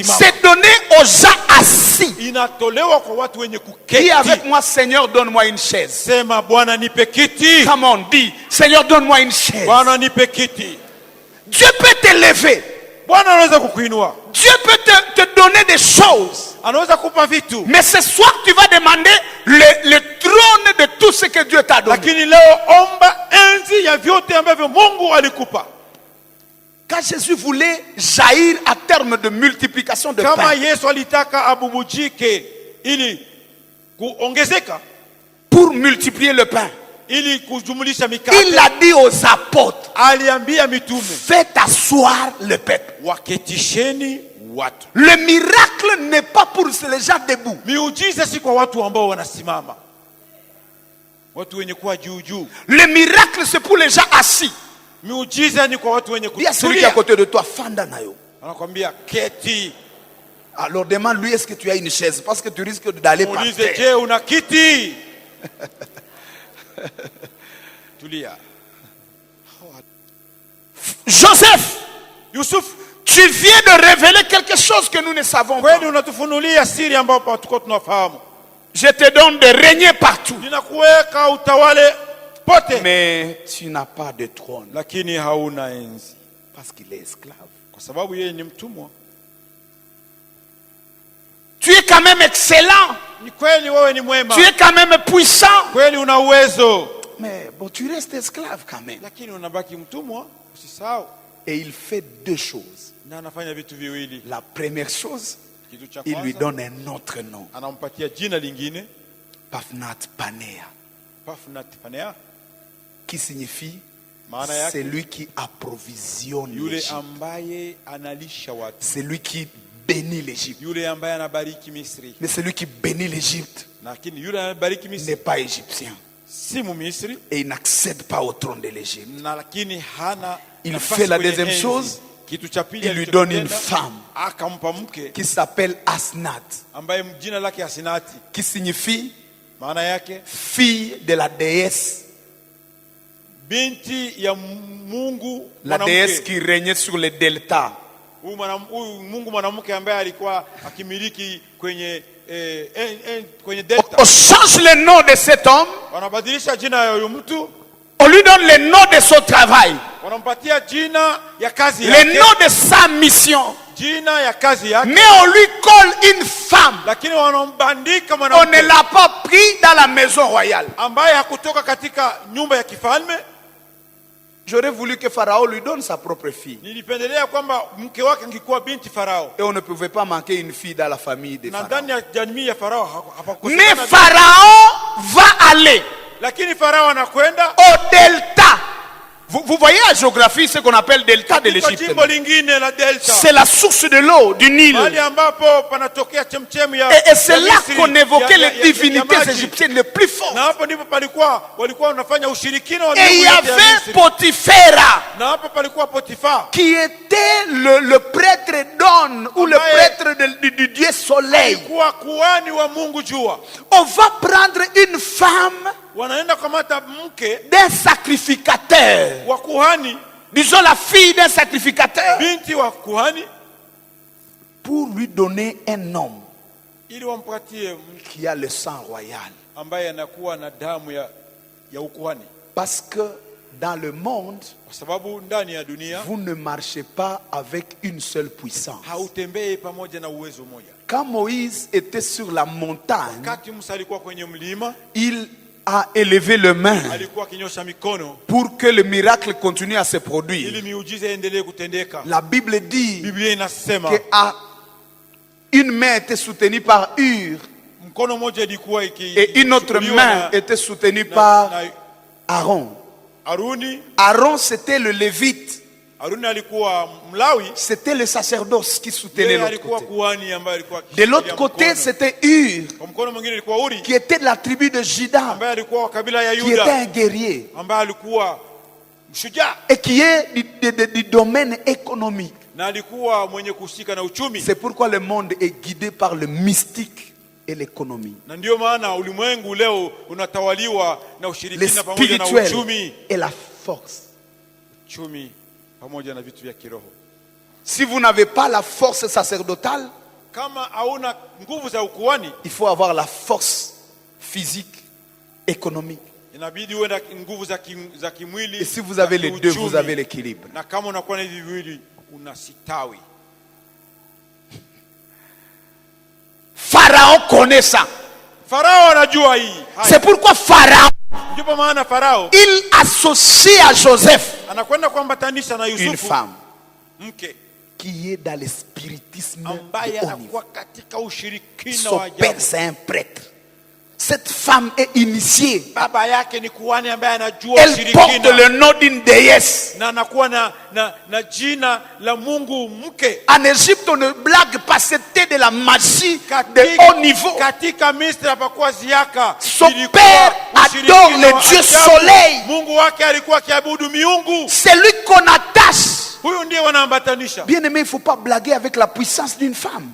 C'est donné aux gens assis. Dis avec moi, Seigneur, donne-moi une chaise. Come on, dis, Seigneur, donne-moi une chaise. Dieu peut t'élever. Dieu peut te donner des choses. Mais ce soir, tu vas demander le trône de tout ce que Dieu t'a donné. Quand Jésus voulait jaillir à terme de multiplication de pain, pour multiplier le pain, il a dit aux apôtres, faites asseoir le peuple. Le miracle n'est pas pour les gens debout. Le miracle, c'est pour les gens assis. Il y a celui qui est à côté de toi, Fanda Nayo. Alors demande-lui, est-ce que tu as une chaise? Parce que tu risques d'aller par terre. Joseph, tu viens de révéler quelque chose que nous ne savons pas. Je te donne de régner partout. Mais tu n'as pas de trône. Parce qu'il est esclave. Tu es quand même excellent. Tu es quand même puissant. Mais bon, tu restes esclave quand même. Et il fait deux choses. La première chose, il lui donne un autre nom. Pafnat Panea. Qui signifie c'est lui qui approvisionne l'Égypte. C'est lui qui bénit l'Égypte. Mais celui qui bénit l'Égypte n'est pas égyptien. Et il n'accède pas au trône de l'Égypte. Il fait la deuxième chose. Il lui donne une femme qui s'appelle Asnath, qui signifie fille de la déesse. La déesse qui régnait sur le delta. On change le nom de cet homme. On lui donne le nom de son travail, le nom de sa mission. Mais on lui colle une femme. On ne l'a pas pris dans la maison royale. J'aurais voulu que Pharaon lui donne sa propre fille. Et on ne pouvait pas manquer une fille dans la famille de Pharaon. Mais Pharaon va aller au delta. Vous voyez la géographie, ce qu'on appelle delta de l'Égypte. C'est la source de l'eau du Nil. Et c'est là qu'on évoquait les divinités égyptiennes les plus fortes. Et il y avait Potiphera, qui était le prêtre d'On, ou le prêtre du dieu soleil. On va prendre une femme d'un sacrificateur. Disons la fille d'un sacrificateur. Pour lui donner un homme qui a le sang royal. Parce que dans le monde, vous ne marchez pas avec une seule puissance. Quand Moïse était sur la montagne, il a élevé les mains pour que le miracle continue à se produire. La Bible dit qu'une main était soutenue par Hur et une autre main était soutenue par Aaron. Aaron, c'était le lévite. C'était le sacerdoce qui soutenait l'autre côté. De l'autre côté, c'était Hur, qui était de la tribu de Juda, qui était un guerrier et qui est du domaine économique. C'est pourquoi le monde est guidé par le mystique et l'économie. Le spirituel et la force. Si vous n'avez pas la force sacerdotale, il faut avoir la force physique, économique. Et si vous avez les deux, vous avez l'équilibre. Pharaon connaît ça. C'est pourquoi Pharaon, il associe à Joseph une femme qui est dans le spiritisme de haut niveau. Son père, c'est un prêtre. Cette femme est initiée. Elle porte le nom d'une déesse. En Égypte, on ne blague pas, c'était de la magie de haut niveau. Son père adore le Dieu soleil. C'est lui qu'on attache. Bien aimé, il ne faut pas blaguer avec la puissance d'une femme.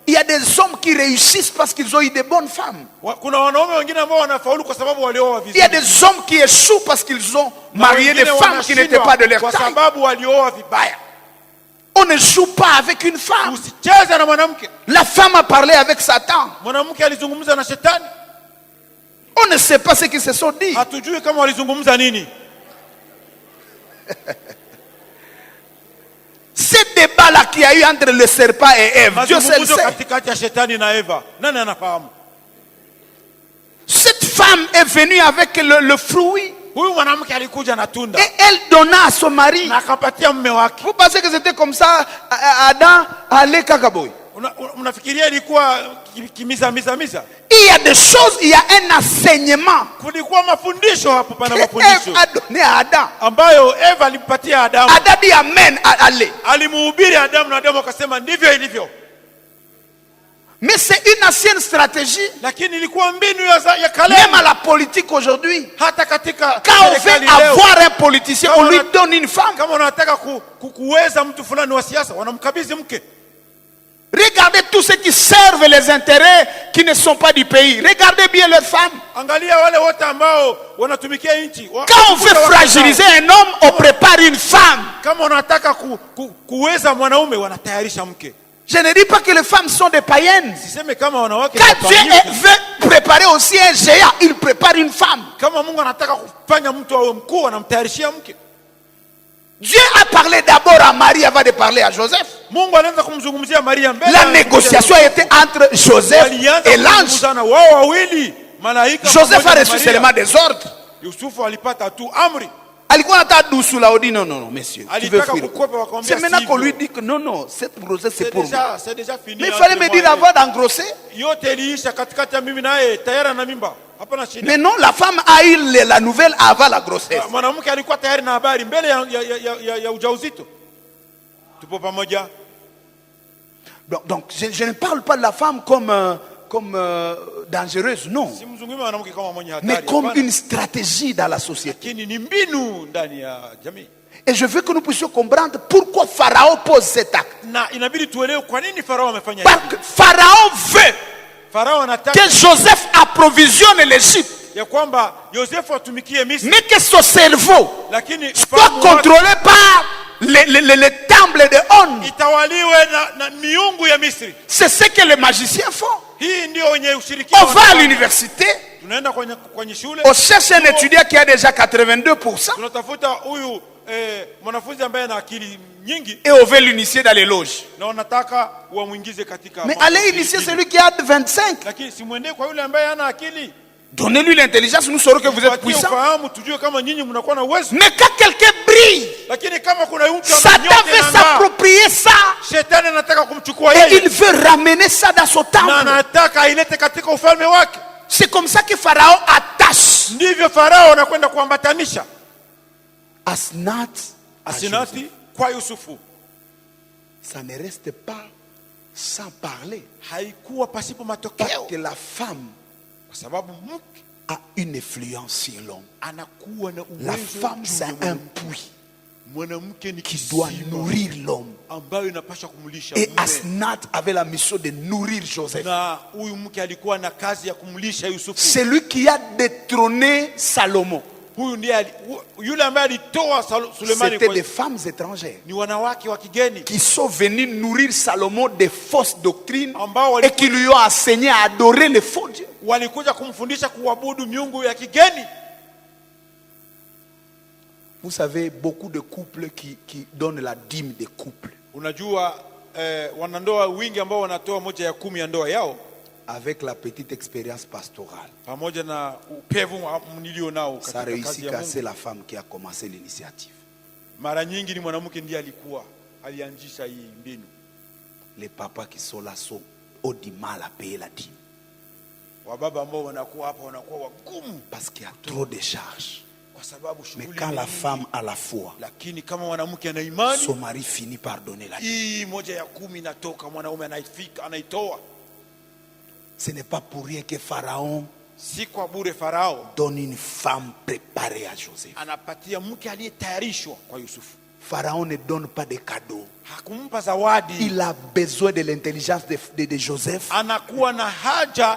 Il y a des hommes qui réussissent parce qu'ils ont eu de bonnes femmes. Il y a des hommes qui échouent parce qu'ils ont marié des femmes qui n'étaient pas de leur taille. On ne joue pas avec une femme. La femme a parlé avec Satan. On ne sait pas ce qu'ils se sont dit. Ce débat-là qu'il y a eu entre le serpent et Ève, Dieu seul le sait. Cette femme est venue avec le fruit. Et elle donna à son mari. Vous pensez que c'était comme ça, Adam allait kakaboy? Il y a des choses, il y a un enseignement qu'Ève a donné à Adam. Adam dit amen, allez. Mais c'est une ancienne stratégie. Même à la politique aujourd'hui, quand on veut avoir un politicien, on lui donne une femme. Regardez tous ceux qui servent les intérêts qui ne sont pas du pays. Regardez bien leurs femmes. Quand on veut fragiliser un homme, on prépare une femme. Je ne dis pas que les femmes sont des païennes. Quand Dieu veut préparer aussi un géant, il prépare une femme. Dieu a parlé d'abord à Marie avant de parler à Joseph. La négociation était entre Joseph et l'ange. Joseph a reçu seulement des ordres. Non, non, messieurs, tu veux fuir. C'est maintenant qu'on lui dit que non, cette grossesse c'est pour moi. Mais il fallait me dire avant d'engrosser. Mais non, la femme a eu la nouvelle avant la grossesse. Donc je ne parle pas de la femme comme dangereuse, non. Mais comme une stratégie dans la société. Et je veux que nous puissions comprendre pourquoi Pharaon pose cet acte. Parce que Pharaon veut que Joseph approvisionne l'Égypte. Mais que son cerveau soit contrôlé par les temples de On. C'est ce que les magiciens font. On va à l'université, on cherche un étudiant qui a déjà 82%. Et on veut l'initier dans les loges. Mais allez initier celui qui a 25. Donnez-lui l'intelligence, nous saurons que vous êtes puissant. Mais quand quelqu'un brille, Satan veut s'approprier ça. Et il veut ramener ça dans son temple. C'est comme ça que Pharaon attache Asnath à Joseph. Ça ne reste pas sans parler. Parce que la femme a une influence sur l'homme. La femme, c'est un puits qui doit nourrir l'homme. Et Asnath avait la mission de nourrir Joseph. C'est lui qui a détrôné Salomon. C'était des femmes étrangères qui sont venues nourrir Salomon des fausses doctrines et qui lui ont enseigné à adorer les faux dieux. Vous savez, beaucoup de couples qui donnent la dîme des couples. Avec la petite expérience pastorale. Ça réussit qu'à c'est la femme qui a commencé l'initiative. Les papas qui sont là ont du mal à payer la dîme. Parce qu'il y a trop de charges. Mais quand la femme a la foi, son mari finit par donner la dîme. Ce n'est pas pour rien que Pharaon donne une femme préparée à Joseph. Pharaon ne donne pas de cadeaux. Il a besoin de l'intelligence de Joseph.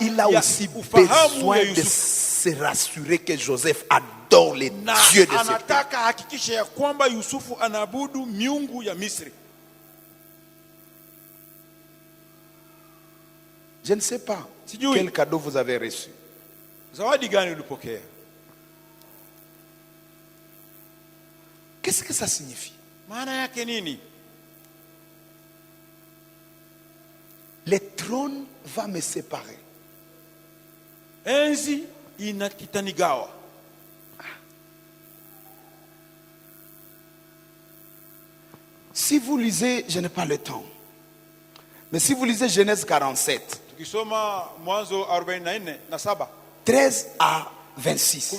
Il a aussi besoin de se rassurer que Joseph adore les dieux de ce pays. Je ne sais pas quel cadeau vous avez reçu. Qu'est-ce que ça signifie? Le trône va me séparer. Si vous lisez, je n'ai pas le temps, mais si vous lisez Genèse 47, 13 à 26.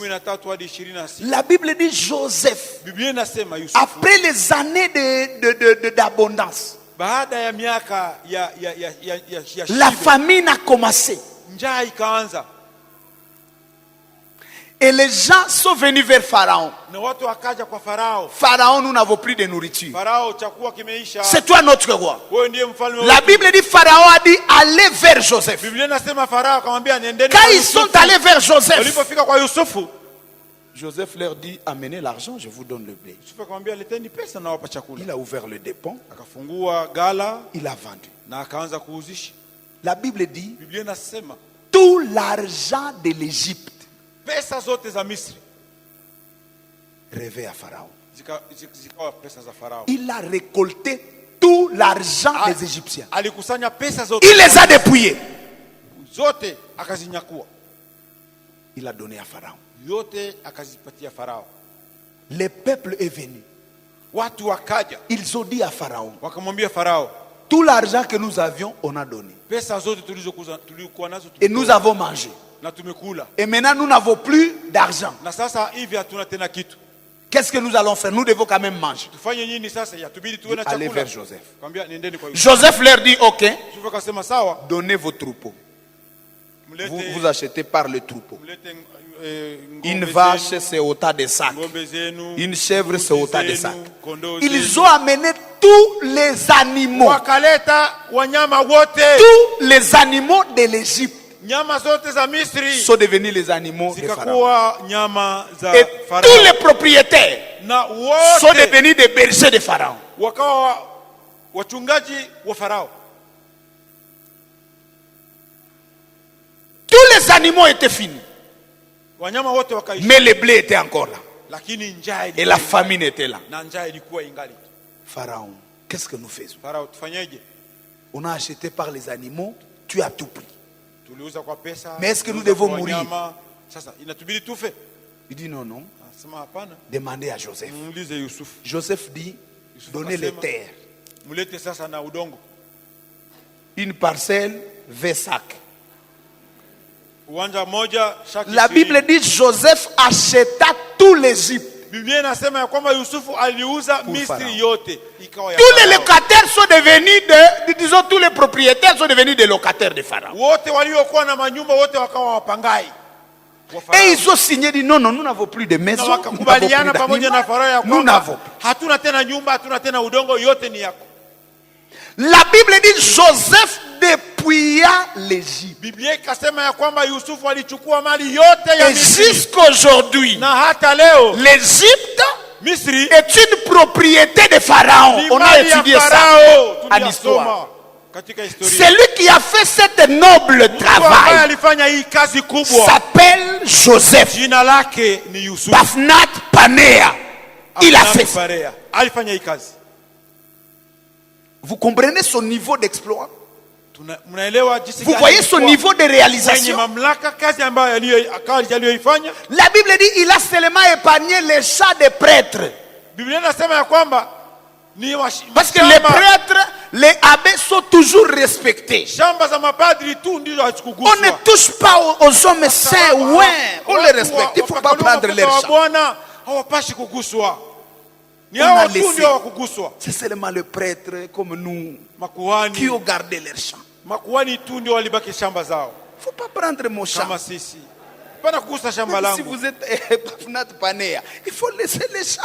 La Bible dit Joseph, après les années d'abondance, la famine a commencé. Et les gens sont venus vers Pharaon. Pharaon, nous n'avons plus de nourriture. C'est toi notre roi. La Bible dit Pharaon a dit allez vers Joseph. Quand ils sont allés vers Joseph, Joseph leur dit amenez l'argent, je vous donne le blé. Il a ouvert le dépôt. Il a vendu. La Bible dit tout l'argent de l'Égypte revient à Pharaon. Il a récolté tout l'argent des Égyptiens. Il les a dépouillés. Il a donné à Pharaon. Le peuple est venu. Ils ont dit à Pharaon, tout l'argent que nous avions, on a donné. Et nous avons mangé. Et maintenant nous n'avons plus d'argent. Qu'est-ce que nous allons faire? Nous devons quand même manger. Allez vers Joseph. Joseph leur dit ok, donnez vos troupeaux. Vous achetez par le troupeau. Une vache c'est autant de sacs. Une chèvre c'est autant de sacs. Ils ont amené tous les animaux. Tous les animaux de l'Égypte sont devenus les animaux de Pharaon. Et tous les propriétaires sont devenus des bergers de Pharaon. Tous les animaux étaient finis. Mais le blé était encore là. Et la famine était là. Pharaon, qu'est-ce que nous faisons? On a acheté par les animaux, tu as tout pris. Mais est-ce que nous devons mourir? Il dit non. Demandez à Joseph. Joseph dit donnez les terres. Une parcelle, 20 sacs. La Bible dit Joseph acheta tout l'Égypte. Tous les locataires sont devenus disons tous les propriétaires sont devenus des locataires de Pharaon. Et ils ont signé, dit non, nous n'avons plus de maison, nous n'avons plus. La Bible dit Joseph dépouilla l'Égypte. Et jusqu'aujourd'hui, l'Égypte est une propriété de Pharaon. On a étudié ça en histoire. Celui qui a fait cette noble travail s'appelle Joseph. Bafnat Panea. Il a fait ça. Vous comprenez son niveau d'exploit? Vous voyez son niveau de réalisation? La Bible dit il a seulement épargné les chats des prêtres. Parce que les prêtres, les abbés sont toujours respectés. On ne touche pas aux hommes saints. Ouais, on les respecte. Il ne faut pas prendre leur champ. C'est seulement le prêtre comme nous qui ont gardé leur champ. Il ne faut pas prendre mon champ. Si vous êtes Panea, il faut laisser les champs.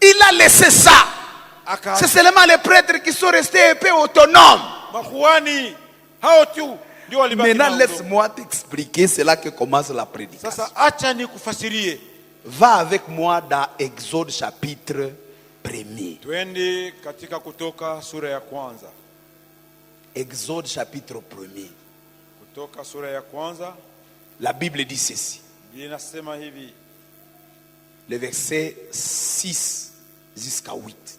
Il a laissé ça. C'est seulement les prêtres qui sont restés un peu autonomes. Maintenant, laisse-moi t'expliquer. C'est là que commence la prédication. Va avec moi dans Exode chapitre 1er. Exode chapitre 1er. La Bible dit ceci. Le verset 6 jusqu'à 8.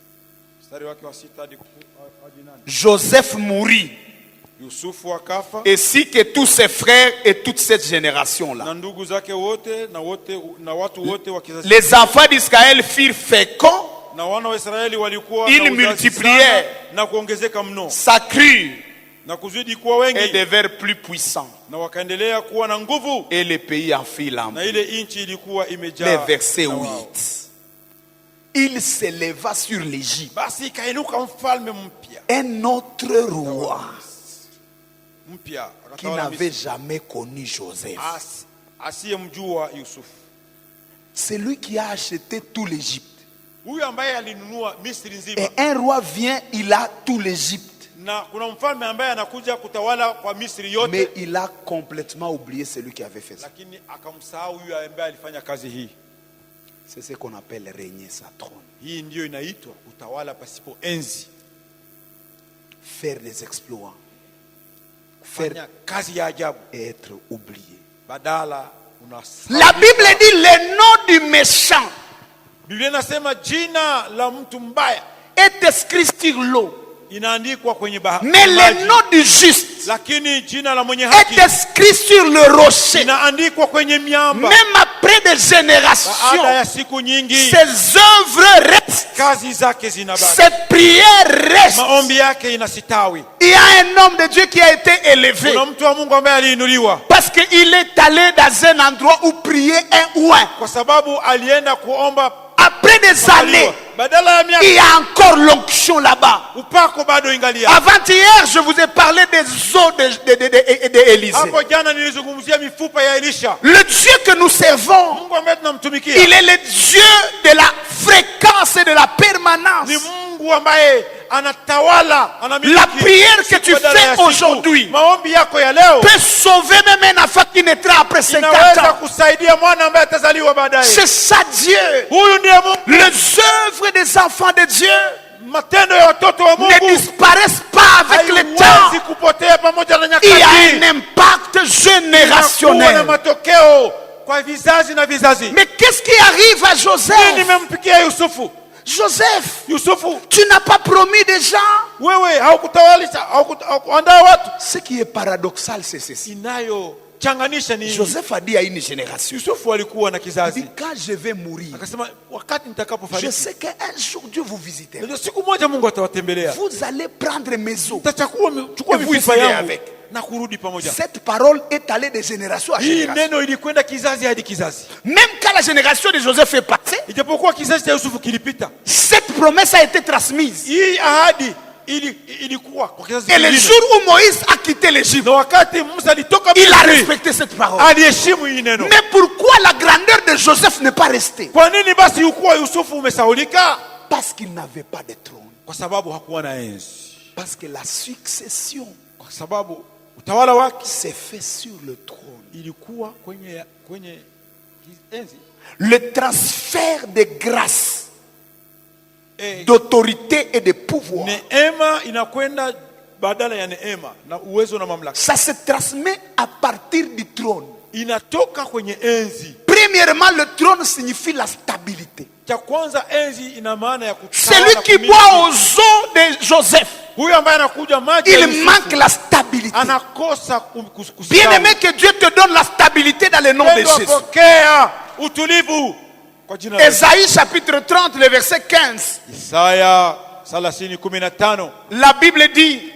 Joseph mourut, ainsi que tous ses frères et toute cette génération-là. Les enfants d'Israël firent féconds, ils multiplièrent, s'accrurent et devinrent plus puissants. Et le pays en fit l'embûche. Le verset 8. Il s'éleva sur l'Égypte un autre roi qui n'avait jamais connu Joseph. C'est lui qui a acheté tout l'Égypte. Et un roi vient, il a tout l'Égypte. Mais il a complètement oublié celui qui avait fait ça. C'est ce qu'on appelle régner sa trône. Faire des exploits. Faire et être oublié. La Bible dit le nom du méchant est écrit sur l'eau. Mais le nom du juste est écrit sur le rocher. Même après des générations, ses œuvres restent, ses prières restent. Il y a un homme de Dieu qui a été élevé parce qu'il est allé dans un endroit où prier un ouin. Après des années, il y a encore l'onction là-bas. Avant-hier, je vous ai parlé des os d'Élisée. Le Dieu que nous servons, il est le Dieu de la fréquence et de la permanence. La prière que tu fais aujourd'hui peut sauver même un enfant qui naîtra après 50 ans. C'est ça Dieu. Les œuvres des enfants de Dieu ne disparaissent pas avec le temps. Il y a un impact générationnel. Mais qu'est-ce qui arrive à Joseph? Joseph, tu n'as pas promis des gens. Ce qui est paradoxal, c'est ceci. Joseph a dit à une génération, il dit, quand je vais mourir, je sais qu'un jour Dieu vous visitera. Vous allez prendre mes os et vous irez avec. Cette parole est allée de génération à génération. Même quand la génération de Joseph est passée, cette promesse a été transmise. Et le jour où Moïse a quitté l'Égypte, il a respecté cette parole. Mais pourquoi la grandeur de Joseph n'est pas restée? Parce qu'il n'avait pas de trône. Parce que la succession s'est faite sur le trône. Le transfert de grâce, d'autorité et de pouvoir, ça se transmet à partir du trône. Premièrement, le trône signifie la stabilité. Celui qui boit aux eaux de Joseph, il manque la stabilité. Bien aimé, que Dieu te donne la stabilité dans le nom de Jésus. Ésaïe chapitre 30, le verset 15. La Bible dit,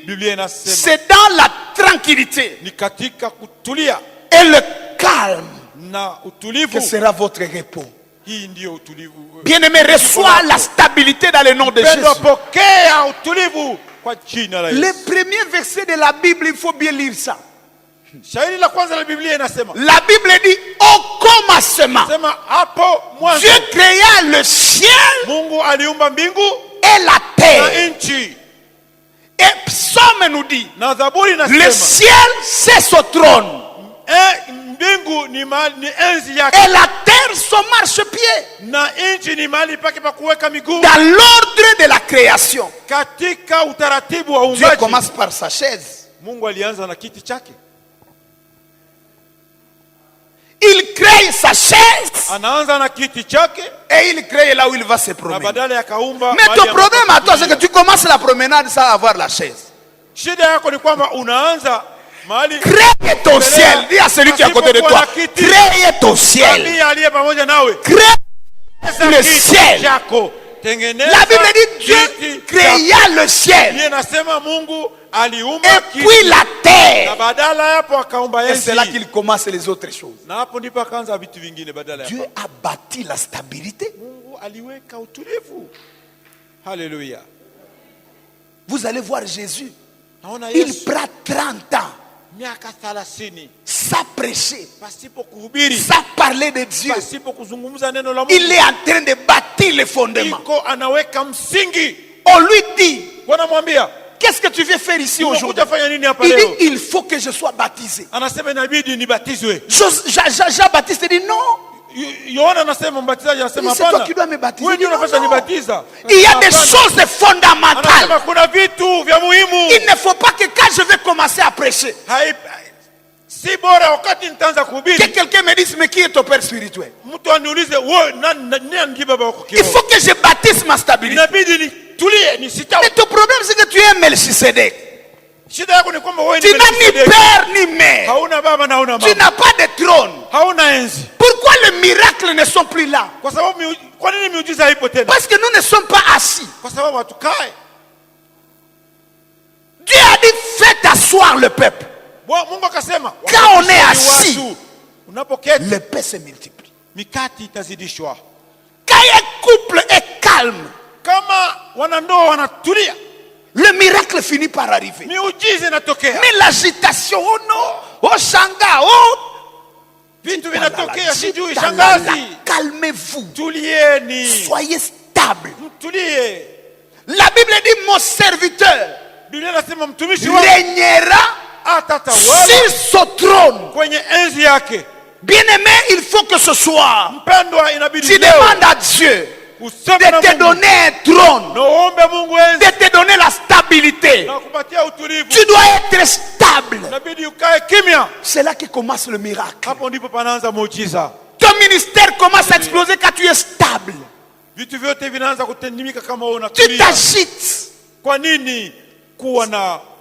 c'est dans la tranquillité et le calme que sera votre repos. Bien-aimé, reçois la stabilité dans le nom de Jésus. Le premier verset de la Bible, il faut bien lire ça. La Bible dit, au commencement, Dieu créa le ciel et la terre. Et Psaume nous dit, le ciel c'est son trône et la terre son marchepied. Dans l'ordre de la création, Dieu commence par sa chaise. Il crée sa chaise et il crée là où il va se promener. Mais ton problème à toi, c'est que tu commences la promenade sans avoir la chaise. Crée ton ciel. Dis à celui qui est à côté de toi, crée ton ciel. Crée le ciel. La Bible dit Dieu créa le ciel et puis la terre. Et c'est là qu'il commence les autres choses. Dieu a bâti la stabilité. Alléluia. Vous allez voir Jésus. Il prend 30 ans sans prêcher, sans parler de Dieu. Il est en train de bâtir les fondements. On lui dit, qu'est-ce que tu veux faire ici aujourd'hui? Il dit, il faut que je sois baptisé. Jean-Baptiste dit non. C'est toi qui dois me baptiser. Il y a des choses fondamentales. Il ne faut pas que quand je vais commencer à prêcher, que quelqu'un me dise, mais qui est ton père spirituel? Il faut que je bâtisse ma stabilité. Mais ton problème, c'est que tu es Melchisedec. Tu n'as ni père ni mère. Tu n'as pas de trône. Pourquoi les miracles ne sont plus là? Parce que nous ne sommes pas assis. Dieu a dit, faites asseoir le peuple. Quand on est assis, le paix se multiplie. Quand un couple est calme, le miracle finit par arriver. Mais l'agitation, oh non, oh shanga, oh. Calmez-vous. Soyez stable. La Bible dit, mon serviteur régnera sur son trône. Bien aimé, il faut que ce soit. Tu demandes à Dieu de te donner un trône, de te donner la stabilité. Tu dois être stable. C'est là que commence le miracle. Ton ministère commence à exploser quand tu es stable. Tu t'agites.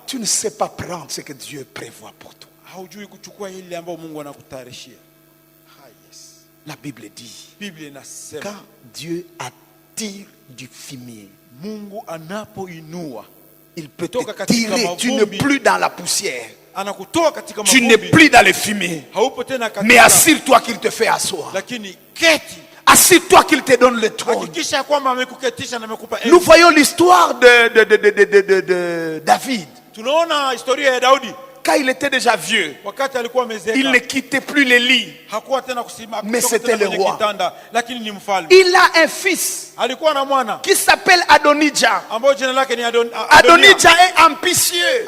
Tu ne sais pas prendre ce que Dieu prévoit pour toi. La Bible dit, quand Dieu attire du fumier, il peut te tirer. Tu n'es plus dans la poussière. Tu n'es plus dans le fumier. Mais assure-toi qu'il te fait asseoir. Assieds-toi qu'il te donne le trône. Nous voyons l'histoire de David. Quand il était déjà vieux, il ne quittait plus les lits, mais c'était le roi. Il a un fils qui s'appelle Adonijah. Adonijah est ambitieux.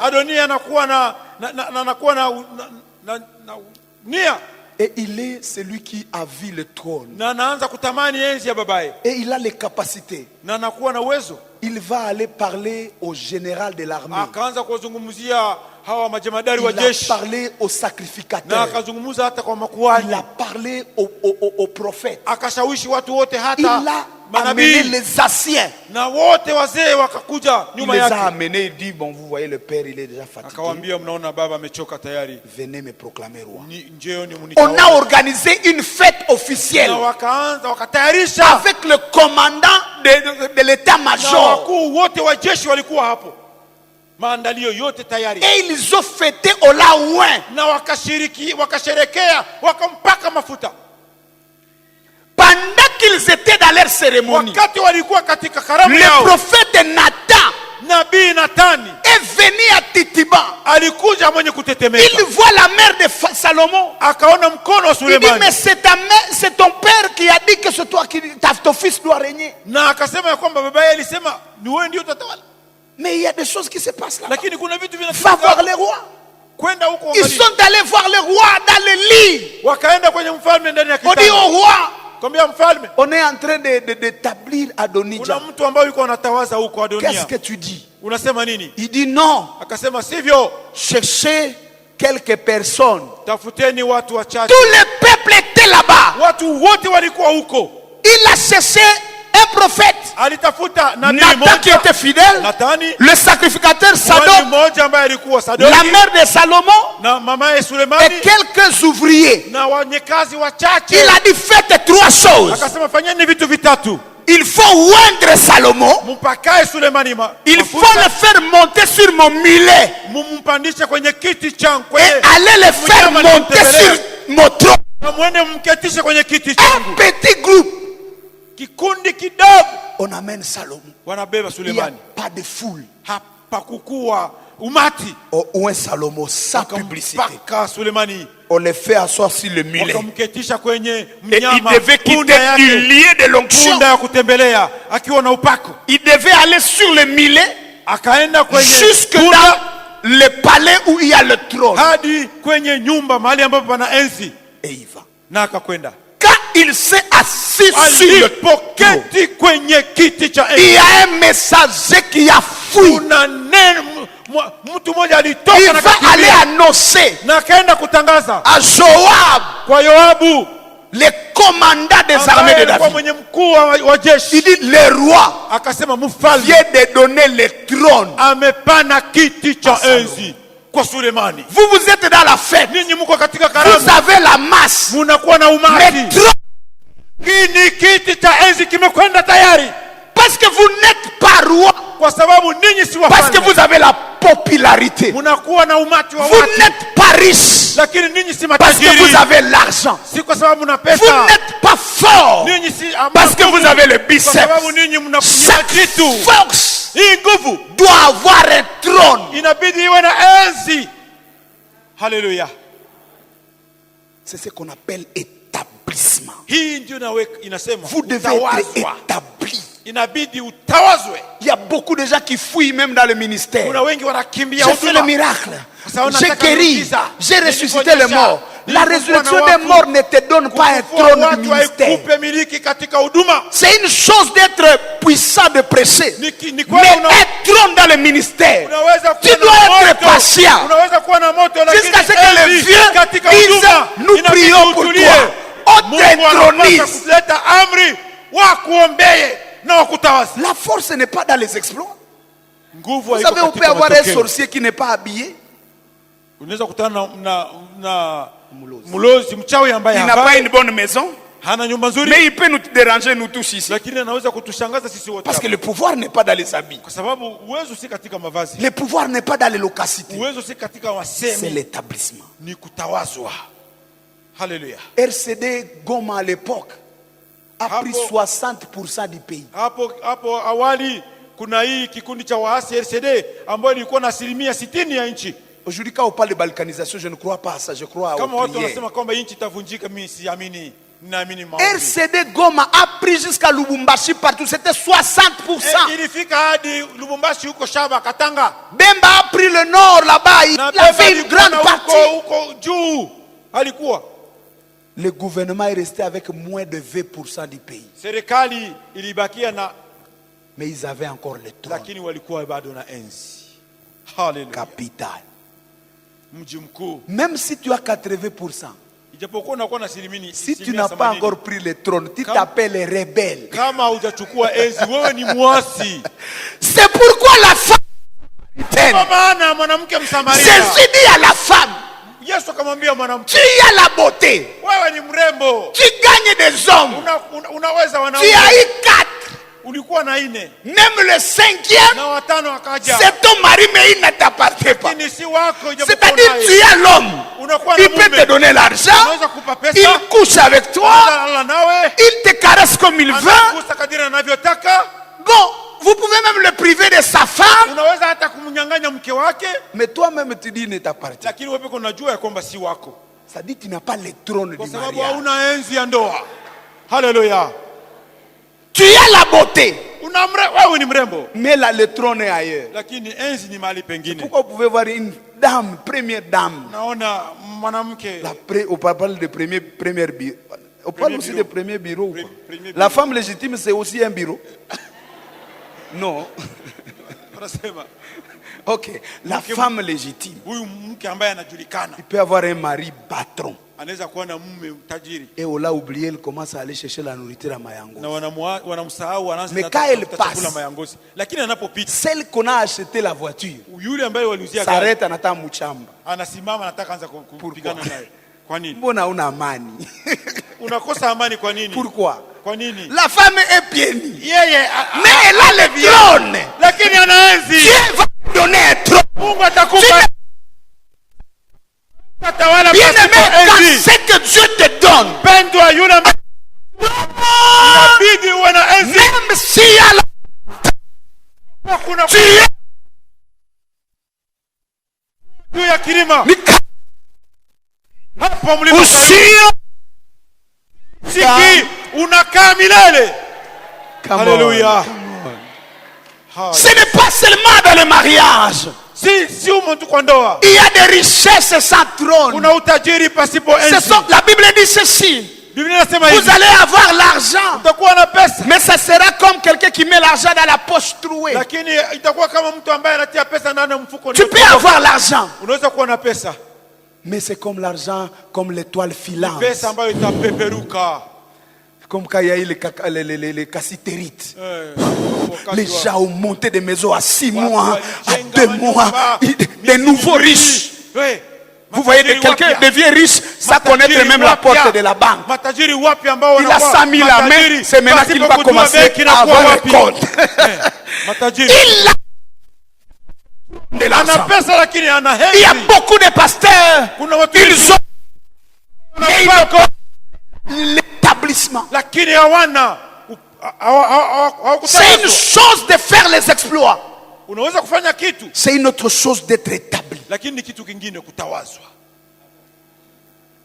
Et il est celui qui a vu le trône. Et il a les capacités. Il va aller parler au général de l'armée. Il a parlé au sacrificateur. Il a parlé au prophète. Il a amené les anciens. Il les a amenés. Il dit, bon, vous voyez, le père, il est déjà fatigué. Venez me proclamer roi. On a organisé une fête officielle avec le commandant de l'état-major. Et ils ont fêté au Laouin. Pendant qu'ils étaient dans leur cérémonie, le prophète Nathan est venu à Titiba. Il voit la mère de Salomon. Il dit, mais c'est ton père qui a dit que c'est toi qui ton fils doit régner. Mais il y a des choses qui se passent là. Va voir les rois. Ils sont allés voir le roi dans le lit. On dit au roi, on est en train d'établir Adonijah. Qu'est-ce que tu dis? Il dit non. Cherchez quelques personnes. Tout le peuple était là-bas. Il a cherché un prophète, Nathan qui était fidèle, le sacrificateur Sadok, la mère de Salomon et quelques ouvriers. Il a dit faites trois choses. Il faut oindre Salomon. Il faut le faire monter sur mon mulet et aller le faire monter sur mon trône. Un petit groupe. On amène Salomon. Il n'y a pas de foule. Ou un Salomon sans publicité. On le fait asseoir sur le mulet. Et il devait quitter du lieu de l'onction. Il devait aller sur le mulet jusque dans le palais où il y a le trône. Et il va. Quand il s'est assis sur le trône, il y a un messager qui a fui. Il va aller annoncer à Joab, le commandant des armées de David. Il dit le roi vient de donner le trône à Salomon. Vous êtes dans la fête. Vous avez la masse. Mais trop. Parce que vous n'êtes pas roi. Parce que vous avez la popularité. Vous n'êtes pas riche. Parce que vous avez l'argent. Vous n'êtes pas fort. Parce que vous avez le biceps. Chaque force doit avoir un trône. Alléluia. C'est ce qu'on appelle établissement. Vous devez être établi. Il y a beaucoup de gens qui fuient même dans le ministère. J'ai fait le miracle. J'ai guéri. J'ai ressuscité les morts. La résurrection des morts ne te donne pas un trône du ministère. C'est une chose d'être puissant de prêcher. Mais un trône dans le ministère, tu dois être patient. Jusqu'à ce que les vieux disent, nous prions pour toi. On t'intronise. La force n'est pas dans les exploits. Vous savez, on peut avoir un sorcier qui n'est pas habillé. Il n'a pas une bonne maison. Mais il peut nous déranger nous tous ici. Parce que le pouvoir n'est pas dans les habits. Le pouvoir n'est pas dans les loquacités. C'est l'établissement. Alléluia. RCD Goma à l'époque a pris 60% du pays. Hapo awali kuna hii kikundi cha waasi RCD ambayo ilikuwa na 60% ya nchi. Aujourd'hui quand on parle de balkanisation, je ne crois pas à ça, je crois à kama watu wanasema kwamba nchi itavunjika, mimi siamini. RCD Goma a pris jusqu'à Lubumbashi partout, c'était 60%. Ilifika hadi Lubumbashi huko Shaba Katanga. Bemba a pris le nord là-bas, il a fait une grande partie. Huko juu alikuwa. Le gouvernement est resté avec moins de 20% du pays. Serikali ilibakia na, mais ils avaient encore le trône. Lakini walikuwa bado na enzi. Hallelujah. Capital. Mji mkuu. Même si tu as 80%. Si tu n'as pas encore pris le trône, tu t'appelles rebelle. C'est pourquoi la femme, Jésus dit à la femme, tu as la beauté, tu gagnes des hommes, tu as eu 4. Même le 5e, c'est ton mari, mais il ne t'appartient pas. C'est-à-dire tu es l'homme. Il peut te donner l'argent, il couche avec toi, il te caresse comme il veut. Bon, vous pouvez même le priver de sa femme. Mais toi-même tu dis il ne t'appartient. Ça dit tu n'as pas le trône du mariage. Alléluia. Tu as la beauté. Mais là, le trône est ailleurs. C'est pourquoi vous pouvez voir une dame, première dame. On parle de première bureau. On parle aussi de premier bureau. La femme légitime, c'est aussi un bureau. Non. Ok. La femme légitime. Il peut avoir un mari patron. Et on l'a oublié, elle commence à aller chercher la nourriture à Mayangos. Mais quand elle passe, celle qu'on a acheté la voiture s'arrête en attendant Mouchamba. Pourquoi? Pourquoi? La femme est bénie, mais elle a le trône. Dieu va donner un trône. Bien-aimé, quand c'est que Dieu te donne, même si tu Alléluia. Ce n'est pas seulement dans le mariage. Il y a des richesses sans trône. La Bible dit ceci. Vous allez avoir l'argent, mais ça sera comme quelqu'un qui met l'argent dans la poche trouée. Tu peux avoir l'argent, mais c'est comme l'argent, comme l'étoile filante. Comme quand il y a eu les cassitérites. Les gens ont monté des maisons à 6 mois, à 2 mois, des nouveaux riches. Vous voyez, quelqu'un devient riche sans connaître même la porte de la banque. Il a 100 000 à main, c'est maintenant qu'il va commencer à avoir un compte. Il a de l'argent. Il y a beaucoup de pasteurs, ils ont l'établissement. C'est une chose de faire les exploits. C'est une autre chose d'être établi.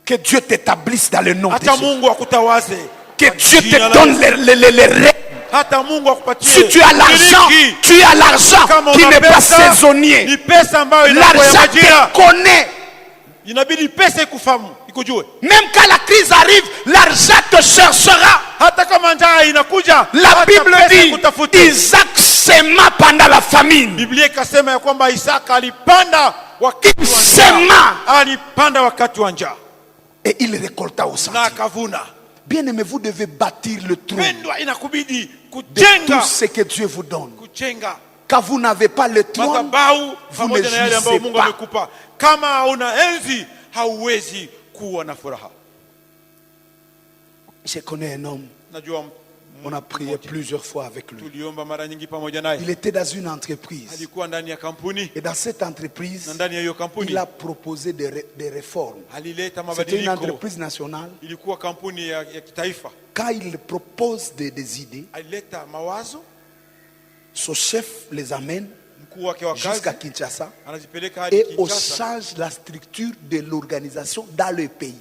Que Dieu t'établisse dans le nom de Jésus. Que Dieu te donne les règles. Si tu as l'argent, tu as l'argent qui n'est pas saisonnier. L'argent te connaît. Même quand la crise arrive, l'argent te cherchera. La Bible dit Isaac sema pendant la famine. Il sema et il récolta au centime. Bien aimé, vous devez bâtir le trône de tout ce que Dieu vous donne. Quand vous n'avez pas le trône, vous ne jouissez pas. Je connais un homme On a prié plusieurs fois avec lui. Il était dans une entreprise. Et dans cette entreprise, il a proposé des réformes. C'était une entreprise nationale. Quand il propose des idées, son chef les amène jusqu'à Kinshasa et on change la structure de l'organisation dans le pays.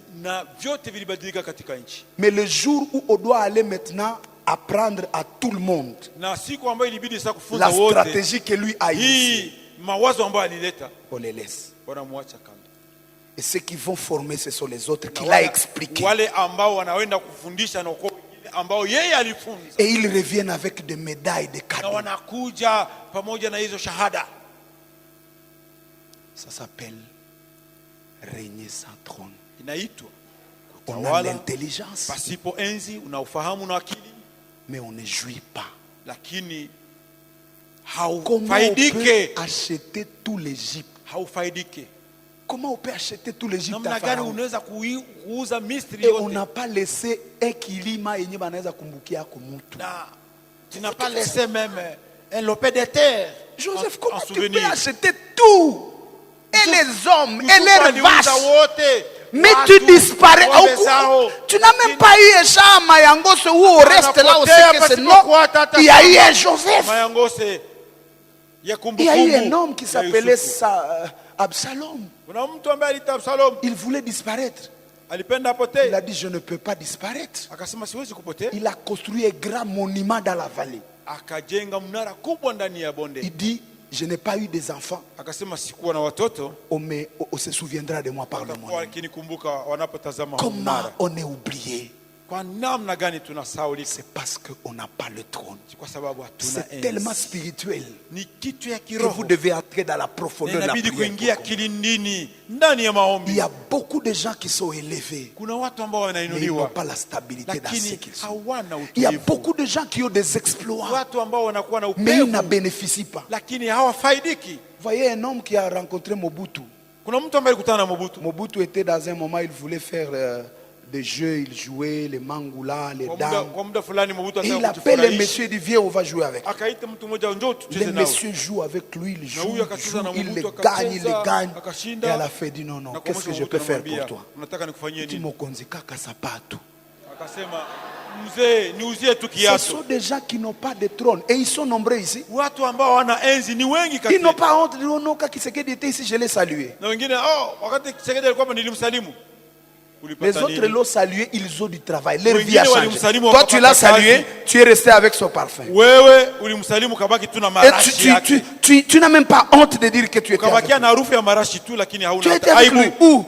Mais le jour où on doit aller maintenant apprendre à tout le monde la stratégie que lui a initiée, on les laisse. Et ceux qui vont former, ce sont les autres qu'il a expliqué. Et ils reviennent avec des médailles, des cadeaux. Ça s'appelle régner sans trône. On a l'intelligence, mais on ne jouit pas. Comment on peut acheter tout l'Égypte? Comment on peut acheter tout l'Égypte à Pharaon? Et on n'a pas laissé un kilima yenye banaweza kumbukia kumutu. Tu n'as pas laissé même un lopin de terre. Joseph, comment tu peux acheter tout? Et les hommes, et les vaches. Mais tu disparais. Tu n'as même pas eu un chat Mayangos où on reste là aussi que c'est non. Il y a eu un Joseph. Il y a eu un homme qui s'appelait Absalom. Il voulait disparaître. Il a dit je ne peux pas disparaître. Il a construit un grand monument dans la vallée. Il dit je n'ai pas eu des enfants. On se souviendra de moi par le monde. Comment on est oublié? C'est parce qu'on n'a pas le trône. C'est tellement spirituel que vous devez entrer dans la profondeur de la prière. Il y a beaucoup de gens qui sont élevés, mais ils n'ont pas la stabilité dans ce qu'ils sont. Il y a beaucoup de gens qui ont des exploits, mais ils n'en bénéficient pas. Vous voyez un homme qui a rencontré Mobutu. Mobutu était dans un moment, il voulait faire des jeux, il jouait les mangoula, les dames. Et il appelle le monsieur, il dit viens, on va jouer avec. Le monsieur joue avec lui, il joue, il le gagne. Et à la fin il dit non, qu'est-ce que je peux faire pour toi? Il dit mokonzi kaka sapato. Ce sont des gens qui n'ont pas de trône et ils sont nombreux ici. Ils n'ont pas honte de dire non, quand Tshisekedi était ici, je l'ai salué. Les autres l'ont salué, ils ont du travail. Leur vie a changé. Toi, tu l'as salué, tu es resté avec son parfum. Et tu n'as même pas honte de dire que tu étais avec lui. Tu étais avec lui. Où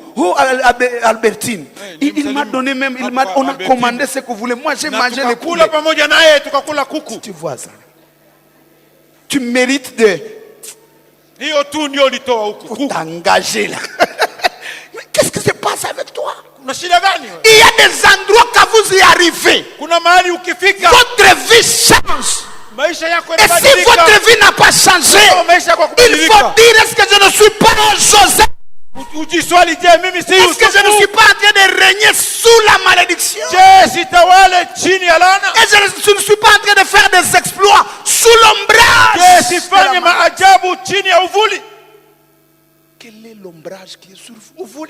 Albertine? Il m'a donné même, on a commandé ce que vous voulez. Moi, j'ai mangé les poulets. Tu vois ça? Tu mérites de t'engager là. Mais qu'est-ce qui se passe avec toi? Il y a des endroits quand vous y arrivez, votre vie change. Et si votre vie n'a pas changé, il faut dire est-ce que je ne suis pas un Joseph? Est-ce que je ne suis pas en train de régner sous la malédiction? Et je ne suis pas en train de faire des exploits sous l'ombrage. Quel est l'ombrage qui est sur vous?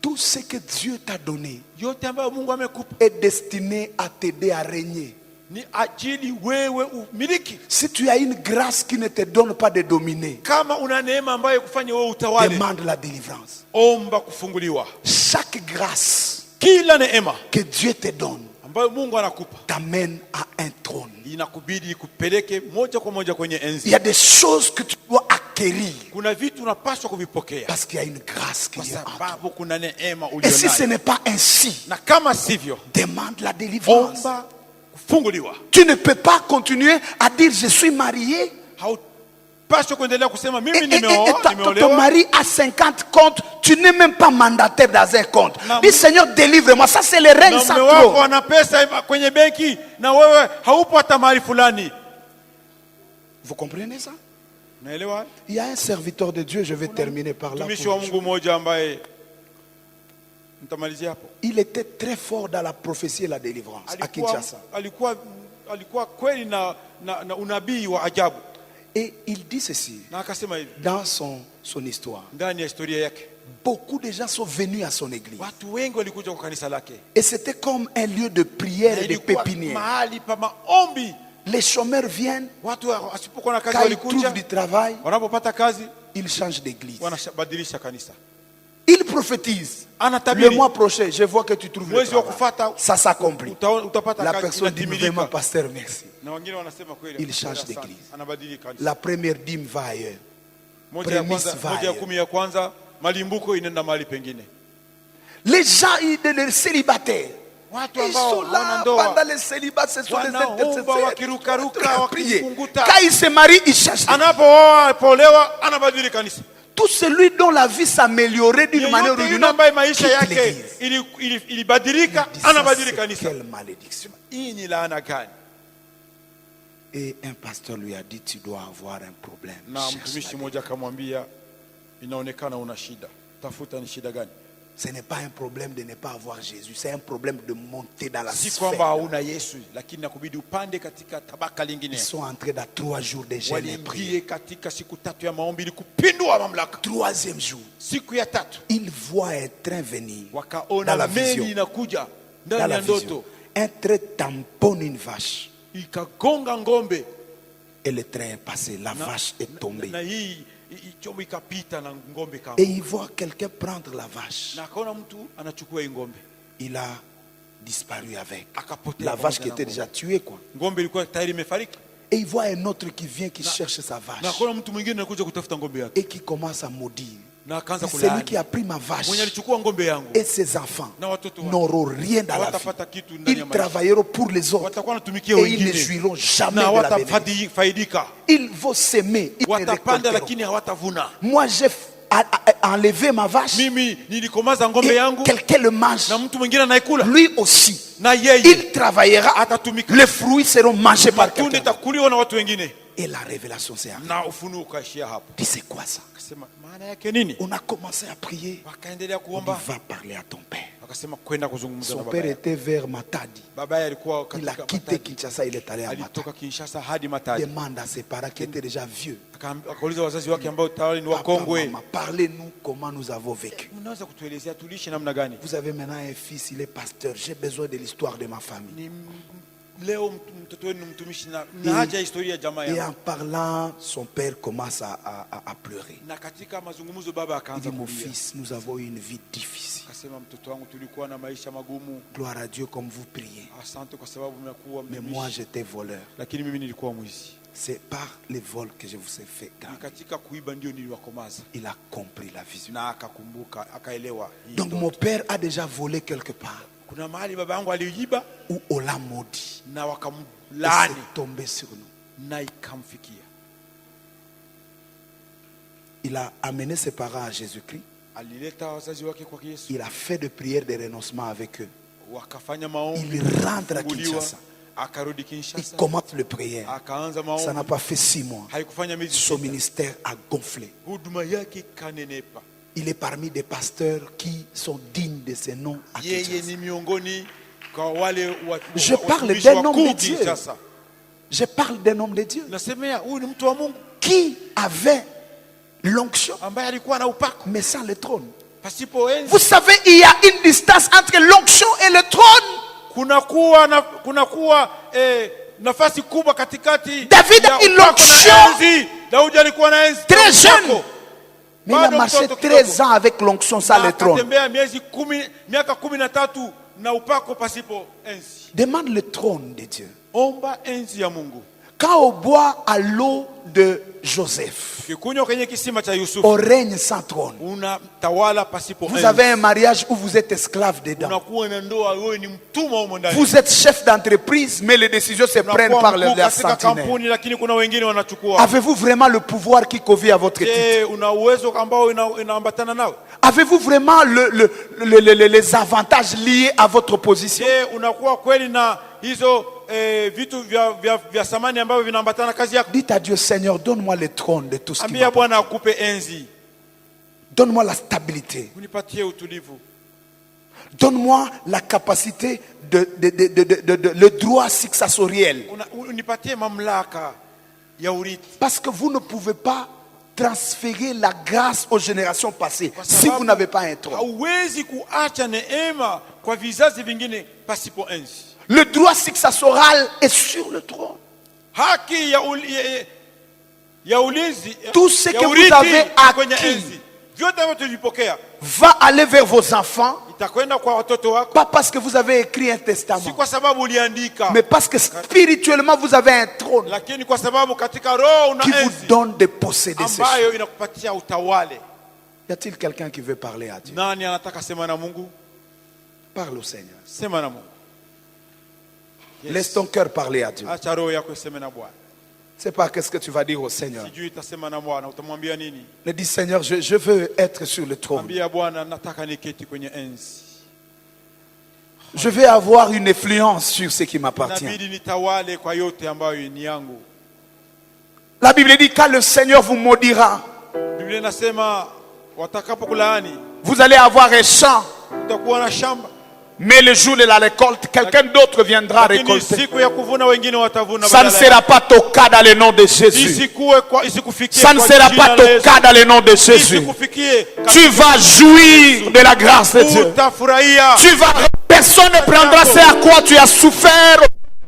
Tout ce que Dieu t'a donné est destiné à t'aider à régner. Si tu as une grâce qui ne te donne pas de dominer, demande la délivrance. Chaque grâce que Dieu te donne t'amène à un trône. Il y a des choses que tu dois acquérir parce qu'il y a une grâce qui est en toi. Et si ce n'est pas ainsi, demande la délivrance. Tu ne peux pas continuer à dire je suis marié et ton mari a 50 comptes, tu n'es même pas mandataire dans un compte. Dis Seigneur, délivre-moi. Ça c'est le règne sans trône. Vous comprenez ça? Il y a un serviteur de Dieu, je vais terminer par là. Il était très fort dans la prophétie et la délivrance à Kinshasa. Et il dit ceci dans son histoire. Beaucoup de gens sont venus à son église. Et c'était comme un lieu de prière et de pépinière. Les chômeurs viennent. Quand ils trouvent du travail, ils changent d'église. Il prophétise. Le mois prochain, je vois que tu trouves le travail. Ça s'accomplit. La personne dit vraiment, pasteur, merci. Il change d'église. La première dîme va ailleurs. Prémisse va ailleurs. Les gens, les célibataires, ils sont là pendant les célibats, ce sont les intercesseurs. Quand ils se marient, ils changent. Tout celui dont la vie s'améliorait d'une manière ou d'une autre, quelle malédiction. Et un pasteur lui a dit, tu dois avoir un problème. Ce n'est pas un problème de ne pas avoir Jésus, c'est un problème de monter dans la sphère. Ils sont entrés dans 3 jours de jeûne et prière. 3e jour, ils voient un train venir dans la vision. Dans la vision. Un train tamponne une vache. Et le train est passé, la vache est tombée. Et il voit quelqu'un prendre la vache. Il a disparu avec la vache qui était déjà tuée, quoi. Et il voit un autre qui vient, qui cherche sa vache et qui commence à maudire. C'est lui qui a pris ma vache. Et ses enfants n'auront rien dans la vie. Ils travailleront pour les autres et ils ne jouiront jamais de la bénédiction. Ils vont s'aimer, ils ne récolteront. Moi j'ai enlevé ma vache et quelqu'un le mange. Lui aussi, il travaillera. Les fruits seront mangés par quelqu'un. Et la révélation s'est arrivée. Dis, c'est quoi ça? On a commencé à prier. On dit, va parler à ton père. Son père était vers Matadi. Il a quitté Kinshasa, il est allé à Matadi. Demande à ses parents qui étaient déjà vieux. Parlez-nous comment nous avons vécu. Vous avez maintenant un fils, il est pasteur. J'ai besoin de l'histoire de ma famille. Et en parlant, son père commence à pleurer. Il dit, mon fils, nous avons eu une vie difficile. Gloire à Dieu comme vous priez. Mais moi j'étais voleur. C'est par les vols que je vous ai fait garder. Il a compris la vision. Donc mon père a déjà volé quelque part. Où on l'a maudit. Et c'est tombé sur nous. Il a amené ses parents à Jésus-Christ. Il a fait des prières de renoncement avec eux. Il rentre à Kinshasa. Il commence le prière. Ça n'a pas fait 6 mois. Son ministère a gonflé. Il est parmi des pasteurs qui sont dignes de ce nom à Kinshasa. Je parle d'un homme de Dieu. Je parle d'un homme de Dieu qui avait l'onction mais sans le trône. Vous savez, il y a une distance entre l'onction et le trône. David a une onction très jeune. Mais il a marché 13 ans avec l'onction sans le trône. Demande le trône de Dieu. Quand on boit à l'eau de Joseph, on règne sans trône. Vous avez un mariage où vous êtes esclave dedans. Vous êtes chef d'entreprise, mais les décisions se prennent par les sentinelles. Avez-vous vraiment le pouvoir qui convient à votre titre? Avez-vous vraiment les avantages liés à votre position? Dites à Dieu, Seigneur, donne-moi le trône de tout ce qui m'appartient. Donne-moi la stabilité. Donne-moi la capacité le droit successoriel. Parce que vous ne pouvez pas transférer la grâce aux générations passées si vous n'avez pas un trône. Le droit successoral est sur le trône. Tout ce que vous avez acquis va aller vers vos enfants, pas parce que vous avez écrit un testament, mais parce que spirituellement vous avez un trône qui vous donne de posséder ces choses. Y a-t-il quelqu'un qui veut parler à Dieu? Parle au Seigneur. Laisse ton cœur parler à Dieu. C'est pas qu'est-ce que tu vas dire au Seigneur. Ne dis Seigneur, je veux être sur le trône. Je veux avoir une influence sur ce qui m'appartient. La Bible dit quand le Seigneur vous maudira, vous allez avoir un champ. Mais le jour de la récolte, quelqu'un d'autre viendra récolter. Ça ne sera pas ton cas dans le nom de Jésus. Ça ne sera pas ton cas dans le nom de Jésus. Tu vas jouir de la grâce de Dieu. Personne ne prendra ce à quoi tu as souffert.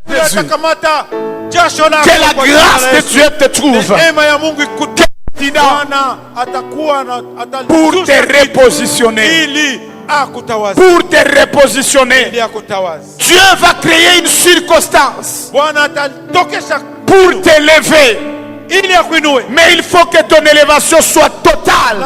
Jésus. Que la grâce de Dieu te trouve. Pour te repositionner. Pour te repositionner. Dieu va créer une circonstance pour t'élever. Mais il faut que ton élévation soit totale.